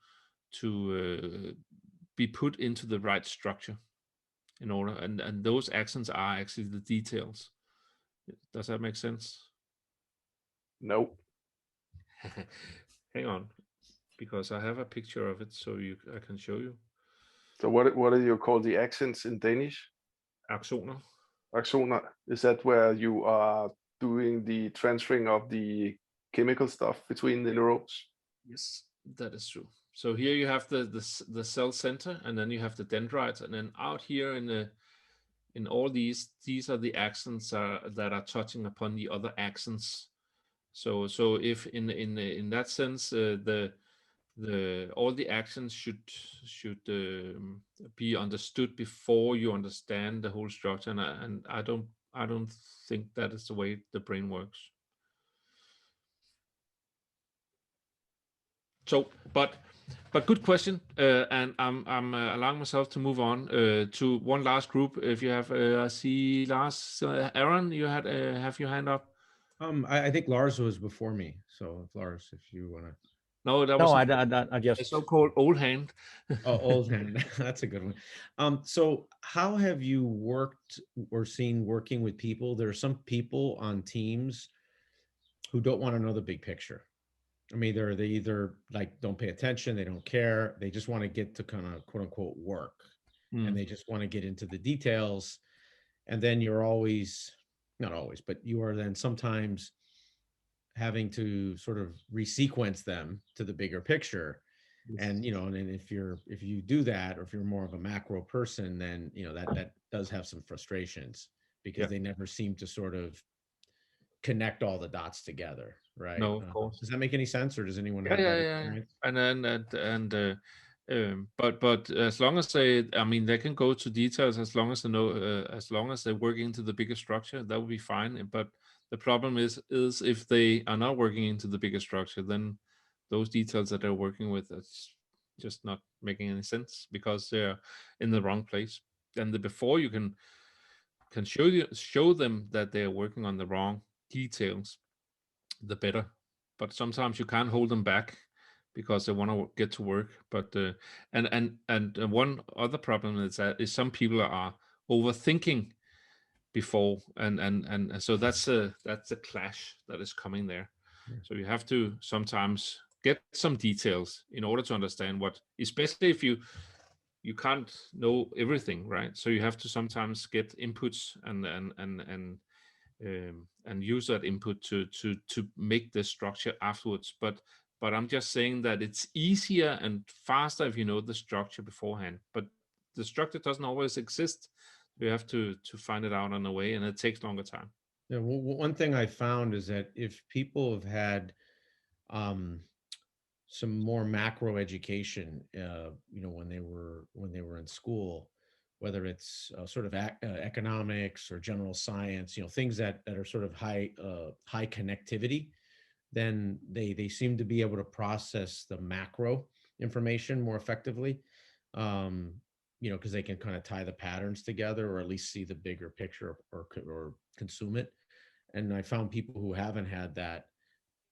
be put into the right structure in order, and those axons are actually the details. Does that make sense? No. Hang on, because I have a picture of it, so I can show you. So what do you call the accents in Danish? Axoner. Axoner. Is that where you are doing the transferring of the chemical stuff between the neurons? Yes, that is true. So here you have the cell center, and then you have the dendrites, and then out here in all these are the axons that are touching upon the other axons. So if in that sense all the actions should be understood before you understand the whole structure, and I don't think that is the way the brain works. So, but good question, and I'm allowing myself to move on to one last group. If you have, I see Lars, Aaron, you had have your hand up. I think Lars was before me. So Lars, if you want to. No, that No, was I a just so-called old hand. Oh, old hand. That's a good one. So how have you worked or seen working with people? There are some people on teams who don't want to know the big picture. I mean, they either like don't pay attention, they don't care, they just want to get to kind of quote unquote work, and they just want to get into the details. And then you're always, not always, but you are then sometimes having to sort of resequence them to the bigger picture. And and if you do that, or if you're more of a macro person, then that does have some frustrations, because they never seem to sort of connect all the dots together, right? No, of course. Does that make any sense, or does anyone Yeah, have that experience? But as long as they can go to details, as long as they know, as long as they work into the bigger structure, that would be fine. But the problem is if they are not working into the bigger structure, then those details that they're working with, it's just not making any sense, because they're in the wrong place. And before you can show them that they're working on the wrong details, the better. But sometimes you can't hold them back because they want to get to work. But and one other problem is that some people are overthinking before, and so that's a clash that is coming there. So you have to sometimes get some details in order to understand what, especially if you can't know everything, right? So you have to sometimes get inputs and use that input to make the structure afterwards. But I'm just saying that it's easier and faster if you know the structure beforehand. But the structure doesn't always exist. You have to find it out on the way, and it takes longer time. Yeah, one thing I found is that if people have had some more macro education, when they were in school, whether it's sort of economics or general science, things that are sort of high connectivity, then they seem to be able to process the macro information more effectively, because they can kind of tie the patterns together, or at least see the bigger picture, or consume it. And I found people who haven't had that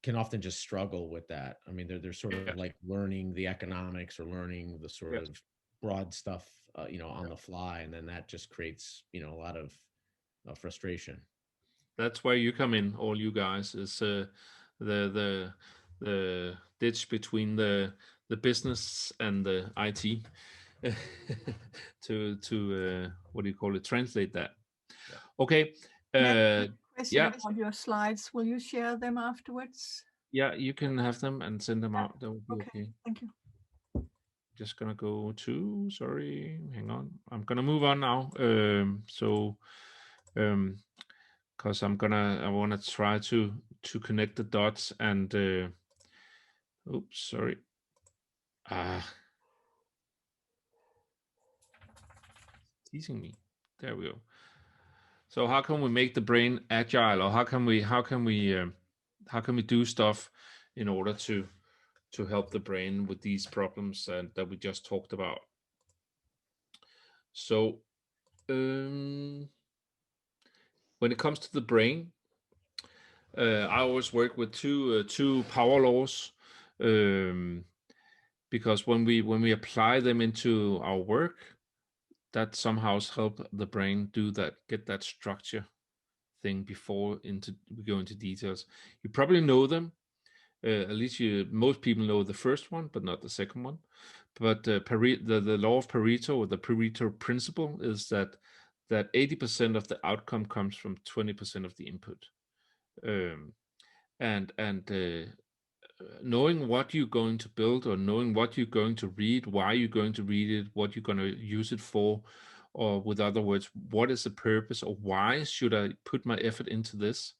can often just struggle with that. I mean, they're sort of like learning the economics, or learning the sort of broad stuff, on the fly, and then that just creates, a lot of frustration. That's where you come in, all you guys, is the ditch between the business and the IT to what do you call it? Translate that. Yeah. Okay. Question about your slides. Will you share them afterwards? Yeah, you can have them and send them out. That would be okay. Thank you. Just gonna go to, sorry, hang on. I'm gonna move on now. Because I want to try to connect the dots and oops, sorry. Teasing me. There we go. So how can we make the brain agile, or how can we do stuff in order to help the brain with these problems that we just talked about? So when it comes to the brain, I always work with two power laws, because when we apply them into our work, that somehow help the brain get that structure thing before we go into details. You probably know them. At least most people know the first one, but not the second one. But the law of Pareto, or the Pareto principle, is that 80% of the outcome comes from 20% of the input. Knowing what you're going to build, or knowing what you're going to read, why you're going to read it, what you're going to use it for, or with other words, what is the purpose, or why should I put my effort into this,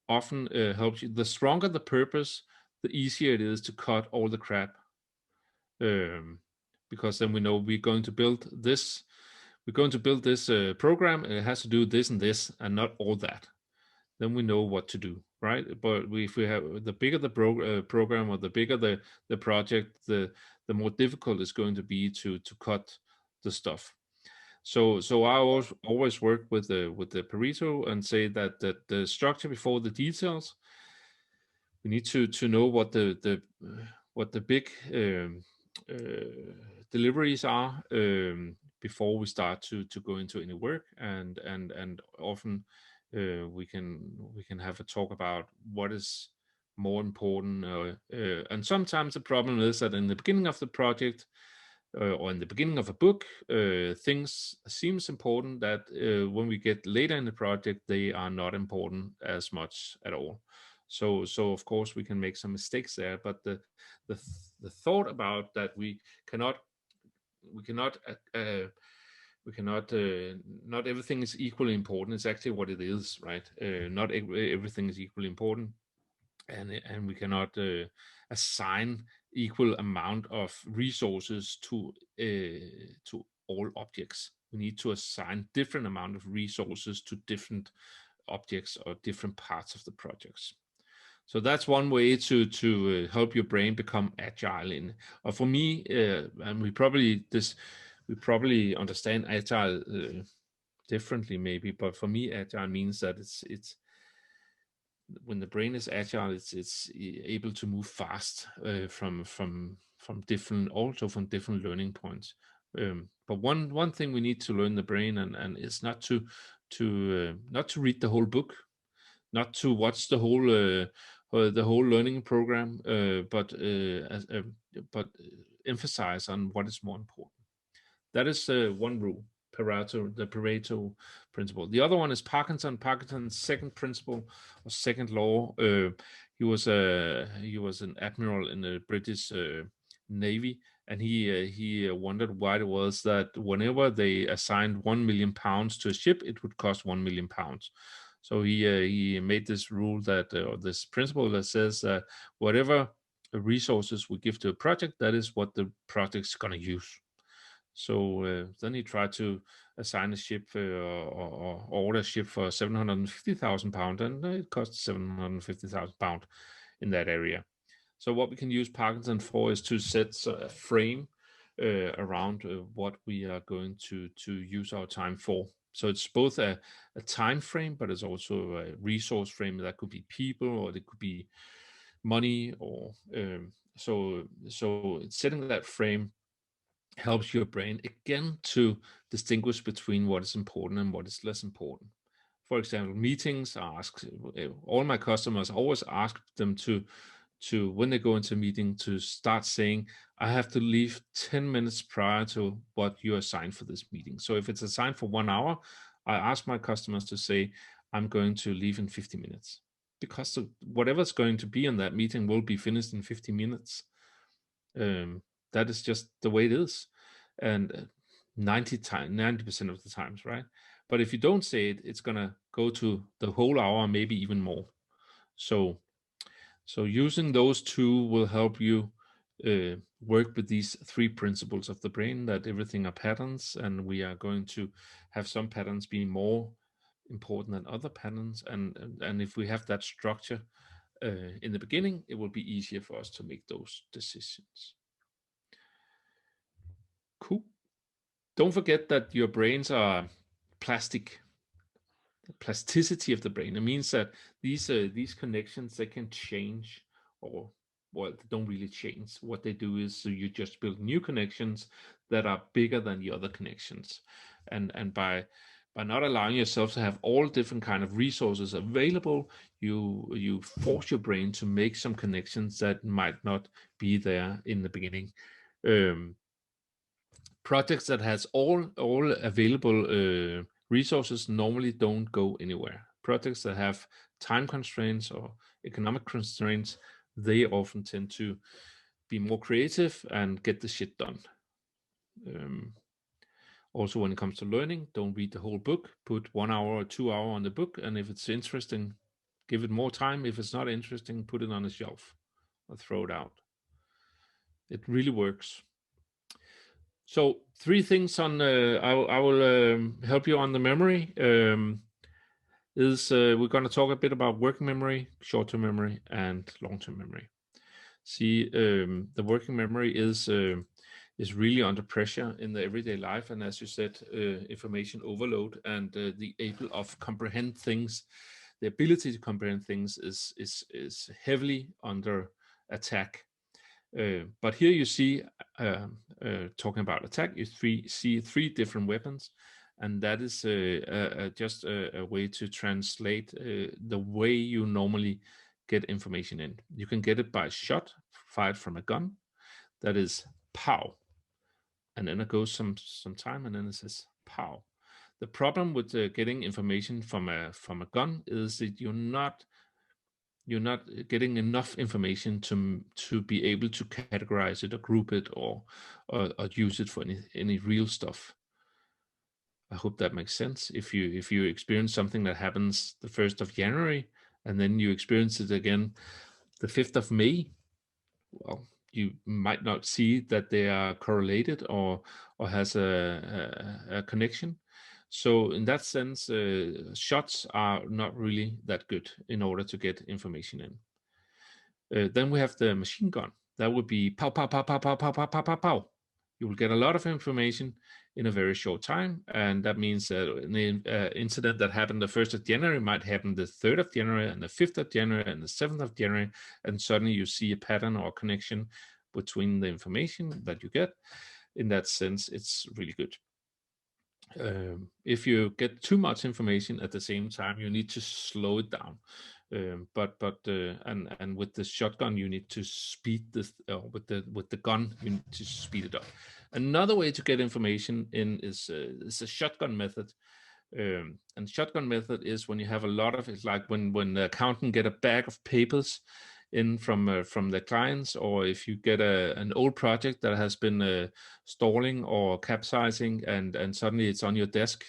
often helps you. The stronger the purpose, the easier it is to cut all the crap, because then we know we're going to build this program, and it has to do this and this and not all that. Then we know what to do, right? But if we have the bigger the program, or the bigger the project, the more difficult it's going to be to cut the stuff. So I always work with the Pareto and say that the structure before the details. We need to know what the big deliveries are before we start to go into any work, and often we can have a talk about what is more important, and sometimes the problem is that in the beginning of the project, or in the beginning of a book, things seems important that when we get later in the project, they are not important as much at all. So of course we can make some mistakes there, but the thought about that we cannot not everything is equally important. It's actually what it is, right? Not everything is equally important, and we cannot assign equal amount of resources to all objects. We need to assign different amount of resources to different objects or different parts of the projects. So that's one way to help your brain become agile. Or for me, and we probably understand agile differently, maybe. But for me, agile means that it's when the brain is agile, it's able to move fast from different learning points. But one thing we need to learn the brain, and it's not to read the whole book, not to watch the whole learning program, but emphasize on what is more important. That is one rule. The Pareto principle. The other one is Parkinson's second principle or second law. He was an admiral in the British Navy, and he wondered why it was that whenever they assigned £1 million to a ship, it would cost £1 million. So he made this rule this principle that says that whatever resources we give to a project, that is what the project's going to use. So then he tried to assign a ship or order a ship for £750,000, and it cost £750,000 in that area. So what we can use Parkinson for is to set a frame around what we are going to use our time for. So it's both a time frame, but it's also a resource frame. That could be people, or it could be money, or so it's setting that frame helps your brain again to distinguish between what is important and what is less important. For example, meetings all my customers always ask them to when they go into a meeting to start saying, I have to leave 10 minutes prior to what you assigned for this meeting. So if it's assigned for 1 hour, I ask my customers to say, I'm going to leave in 50 minutes, because whatever's going to be in that meeting will be finished in 50 minutes. That is just the way it is. And 90% of the times, right? But if you don't say it, it's going to go to the whole hour, maybe even more. So using those two will help you work with these 3 principles of the brain, that everything are patterns, and we are going to have some patterns being more important than other patterns. And if we have that structure in the beginning, it will be easier for us to make those decisions. Cool. Don't forget that your brains are plastic. The plasticity of the brain. It means that these connections, they can change, or well, they don't really change. What they do is you just build new connections that are bigger than the other connections, and by not allowing yourself to have all different kind of resources available, you force your brain to make some connections that might not be there in the beginning. Projects that has all available resources normally don't go anywhere. Projects that have time constraints or economic constraints, they often tend to be more creative and get the shit done. Also, when it comes to learning, don't read the whole book. Put 1 hour or 2 hours on the book, and if it's interesting, give it more time. If it's not interesting, put it on a shelf or throw it out. It really works. So 3 things on I will help you on the memory. We're going to talk a bit about working memory, short-term memory, and long-term memory. See, the working memory is really under pressure in the everyday life, and as you said, information overload and the able of comprehend things, the ability to comprehend things is heavily under attack. But here you see, talking about attack, you see 3 different weapons, and that is just a way to translate the way you normally get information in. You can get it by a shot fired from a gun. That is pow, and then it goes some time, and then it says pow. The problem with getting information from a gun is that you're not getting enough information to be able to categorize it or group it or use it for any real stuff. I hope that makes sense. If you experience something that happens the 1st of January and then you experience it again the 5th of May, well, you might not see that they are correlated or has a connection. So in that sense, shots are not really that good in order to get information in. Then we have the machine gun. That would be pow, pow, pow, pow, pow, pow, pow, pow, pow, pow. You will get a lot of information in a very short time. And that means that an incident that happened the 1st of January might happen the 3rd of January and the 5th of January and the 7th of January. And suddenly you see a pattern or connection between the information that you get. In that sense, it's really good. If you get too much information at the same time, you need to slow it down. But with the shotgun, you need to speed this. With the gun, you need to speed it up. Another way to get information in is a shotgun method. And shotgun method is when you have a lot of. It's like when the accountant get a bag of papers in from the clients, or if you get an old project that has been stalling or capsizing, and suddenly it's on your desk.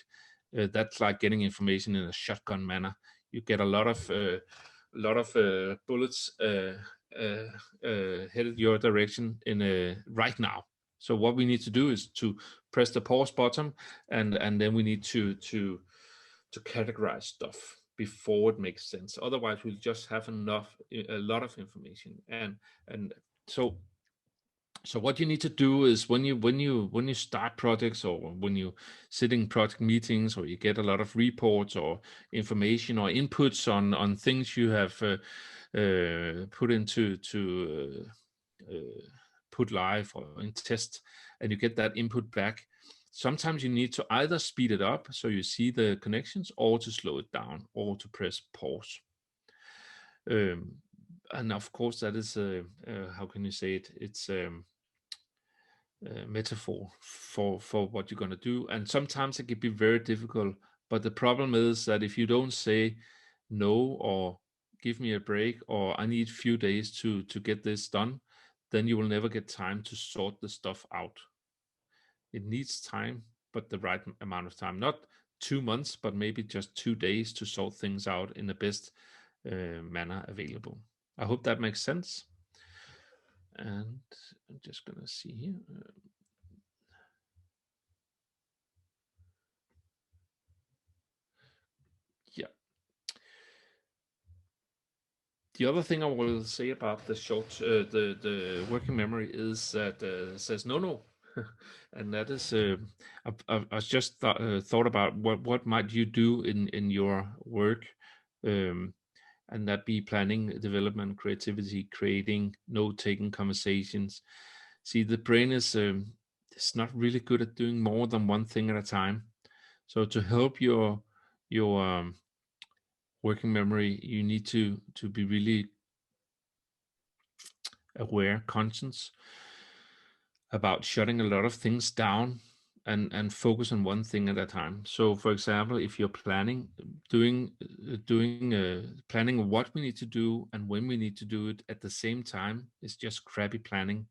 That's like getting information in a shotgun manner. You get a lot of bullets headed your direction in right now. So what we need to do is to press the pause button, and then we need to categorize stuff before it makes sense. Otherwise, we'll just have a lot of information. And so what you need to do is when you start projects, or when you sit in project meetings, or you get a lot of reports or information or inputs on things you have put into put live or in test, and you get that input back. Sometimes you need to either speed it up so you see the connections, or to slow it down, or to press pause. And of course, that is how can you say it? It's a metaphor for what you're going to do, and sometimes it can be very difficult. But the problem is that if you don't say no, or give me a break, or I need a few days to get this done, then you will never get time to sort the stuff out. It needs time, but the right amount of time, not 2 months, but maybe just 2 days to sort things out in the best manner available. I hope that makes sense. And I'm just going to see here. Yeah. The other thing I will say about the the working memory is that it says no, and that is I just thought about what might you do in your work, and that be planning, development, creativity, creating, note-taking, conversations. See, the brain is it's not really good at doing more than one thing at a time. So to help your working memory, you need to be really aware, conscious about shutting a lot of things down and focus on one thing at a time. So for example, if you're planning, planning what we need to do and when we need to do it at the same time is just crappy planning.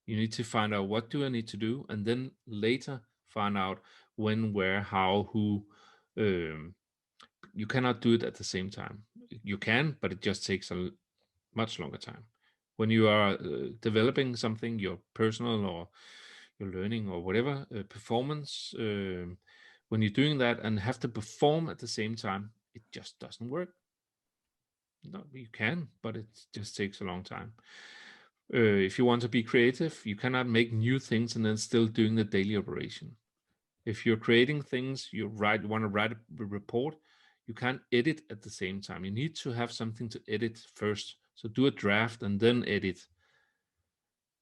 You need to find out what do I need to do, and then later find out when, where, how, who. You cannot do it at the same time. You can, but it just takes a much longer time. When you are developing something, your personal or your learning or whatever performance, when you're doing that and have to perform at the same time, it just doesn't work. No, you can, but it just takes a long time. If you want to be creative, you cannot make new things and then still doing the daily operation. If you're creating things, you want to write a report, you can't edit at the same time. You need to have something to edit first. So do a draft and then edit.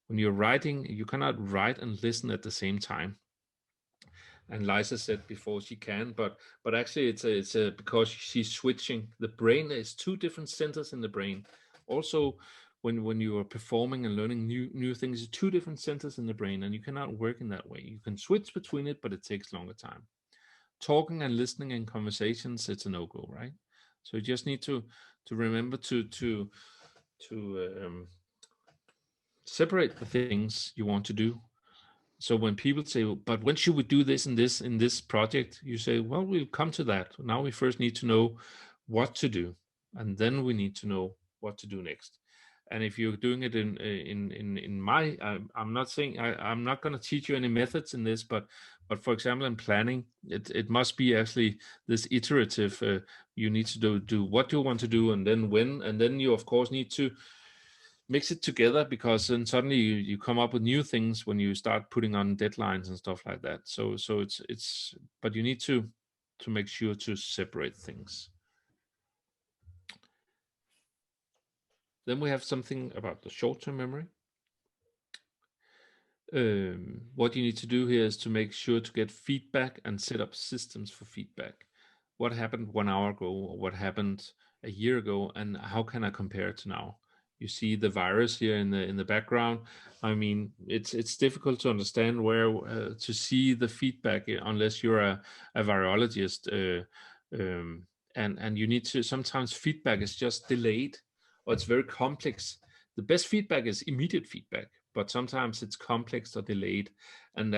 When you're writing, you cannot write and listen at the same time. And Liza said before she can, but actually it's because she's switching. The brain is 2 different centers in the brain. Also, when you are performing and learning new things, 2 different centers in the brain, and you cannot work in that way. You can switch between it, but it takes longer time. Talking and listening in conversations, it's a no-go, right? So you just need to remember to separate the things you want to do. So when people say, but when should we do this and this in this project? You say, well, we'll come to that. Now we first need to know what to do, and then we need to know what to do next. And if you're doing it in my, I'm not saying I'm not going to teach you any methods in this, but for example, in planning, it must be actually this iterative. You need to do what you want to do, and then when, and then you of course need to mix it together, because then suddenly you come up with new things when you start putting on deadlines and stuff like that. So it's but you need to make sure to separate things. Then we have something about the short-term memory. What you need to do here is to make sure to get feedback and set up systems for feedback. What happened 1 hour ago, or what happened a year ago, and how can I compare it to now? You see the virus here in the background. I mean, it's difficult to understand where to see the feedback unless you're a virologist, and you need to. Sometimes feedback is just delayed, or it's very complex. The best feedback is immediate feedback, but sometimes it's complex or delayed, and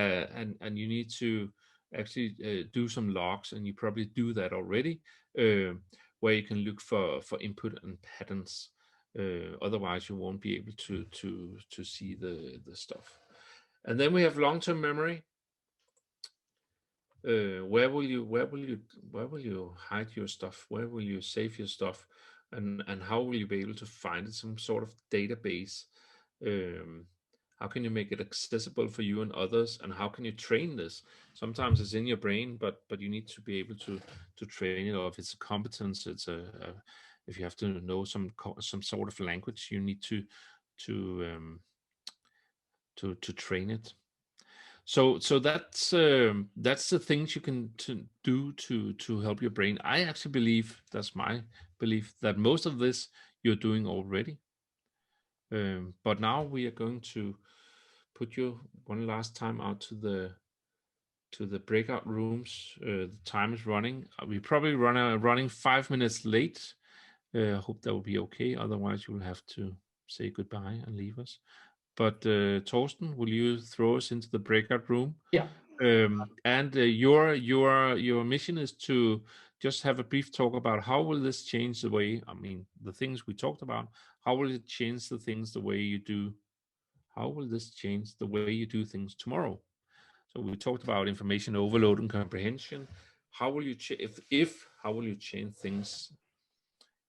you need to actually do some logs, and you probably do that already, where you can look for input and patterns. Otherwise you won't be able to see the stuff. And then we have long-term memory. Where will you hide your stuff? Where will you save your stuff? And how will you be able to find it? Some sort of database. How can you make it accessible for you and others? And how can you train this? Sometimes it's in your brain, but you need to be able to train it. Or if it's a competence, it's if you have to know some sort of language, you need to train it. So that's the things you can do to help your brain. I actually believe, that's my belief, that most of this you're doing already. But now we are going to put you one last time out to the breakout rooms. The time is running. We probably running 5 minutes late. I hope that will be okay. Otherwise, you will have to say goodbye and leave us. But Torsten, will you throw us into the breakout room? Yeah. And your mission is to just have a brief talk about how will this change the way, I mean, the things we talked about, how will it change the things the way you do? How will this change the way you do things tomorrow? So we talked about information overload and comprehension. How will you how will you change things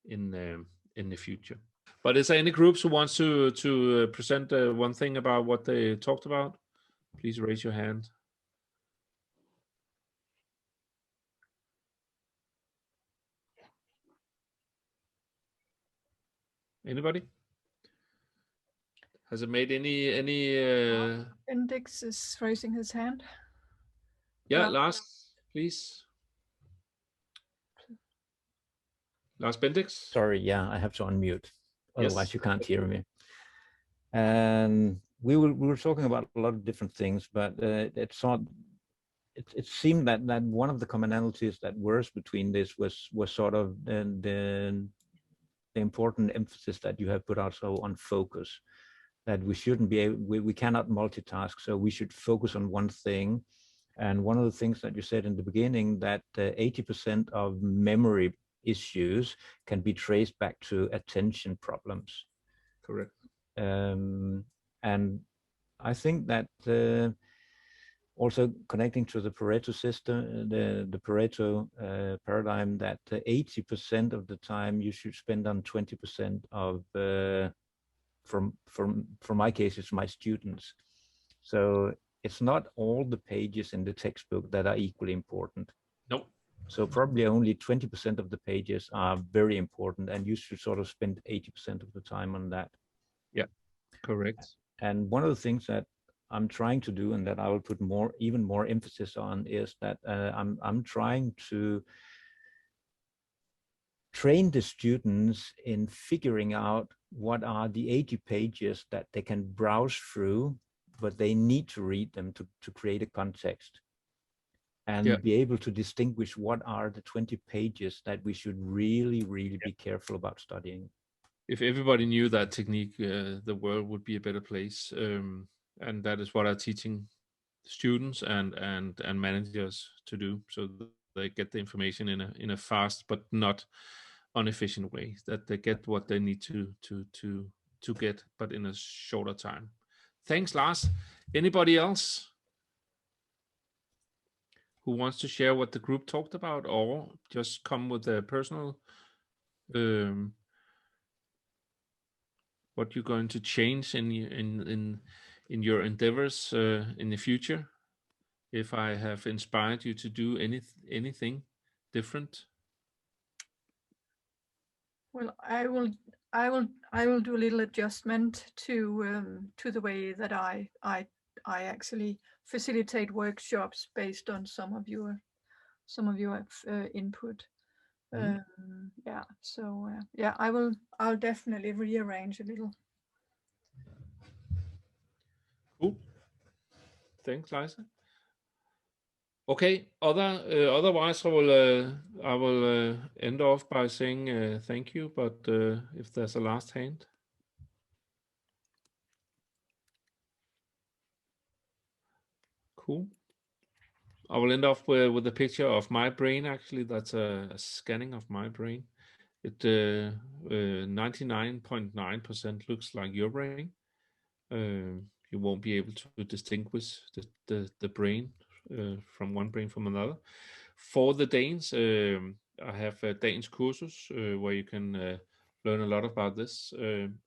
in the future? But is there any groups who wants to present one thing about what they talked about? Please raise your hand. Anybody? Has it made any? Index is raising his hand. Yeah, Lars, please. Lars Bendix. Sorry, yeah, I have to unmute. Otherwise, Yes. you can't hear me. And we were talking about a lot of different things, but it seemed that one of the commonalities that was between this was sort of the important emphasis that you have put also on focus. That we shouldn't be able, we cannot multitask, so we should focus on one thing. And one of the things that you said in the beginning, that 80% of memory issues can be traced back to attention problems. Correct. And I think that also connecting to the Pareto system, the Pareto paradigm, that 80% of the time you should spend on 20% of, from my case, it's my students. So it's not all the pages in the textbook that are equally important. Nope. So probably only 20% of the pages are very important, and you should sort of spend 80% of the time on that. Yeah, correct. And one of the things that I'm trying to do, and that I will put even more emphasis on, is that I'm trying to train the students in figuring out what are the 80 pages that they can browse through, but they need to read them to create a context, and be able to distinguish what are the 20 pages that we should really be careful about studying. If everybody knew that technique, the world would be a better place. And that is what I'm teaching students and managers to do, so they get the information in a fast but not inefficient way, that they get what they need to get, but in a shorter time. Thanks, Lars. Anybody else who wants to share what the group talked about, or just come with a personal what you're going to change in your endeavors in the future? If I have inspired you to do anything different? Well, I will do a little adjustment to the way that I actually facilitate workshops based on some of your input. Yeah, so yeah, I'll definitely rearrange a little. Cool. Thanks, Liza. Okay. Otherwise, I will end off by saying thank you. But if there's a last hand. Cool. I will end off with a picture of my brain. Actually, that's a scanning of my brain. It 99.9% looks like your brain. You won't be able to distinguish the brain from one brain from another. For the Danes, I have a Danes Kursus where you can learn a lot about this.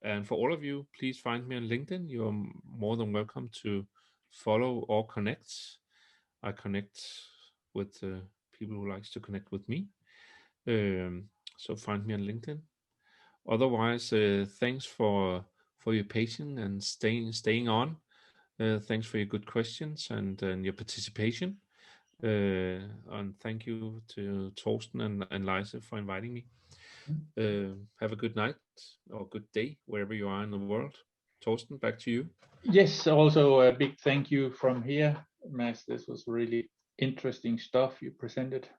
And for all of you, please find me on LinkedIn. You're more than welcome to follow or connect. I connect with people who likes to connect with me. So find me on LinkedIn. Otherwise, thanks for your patience and staying on. Thanks for your good questions and your participation. And thank you to Torsten and Lisa for inviting me. Have a good night or good day wherever you are in the world. Torsten, back to you. Yes, also a big thank you from here, Mads. This was really interesting stuff you presented.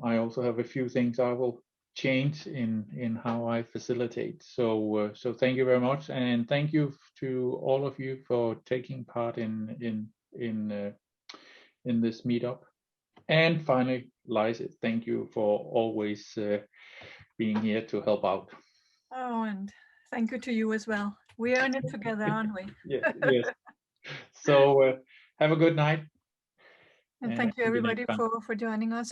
I also have a few things I will change in how I facilitate. So thank you very much, and thank you to all of you for taking part in this meetup. And finally, Lisa, thank you for always being here to help out. Oh, and thank you to you as well. We are in it together, aren't we? Yes. So have a good night. And thank you everybody for joining us.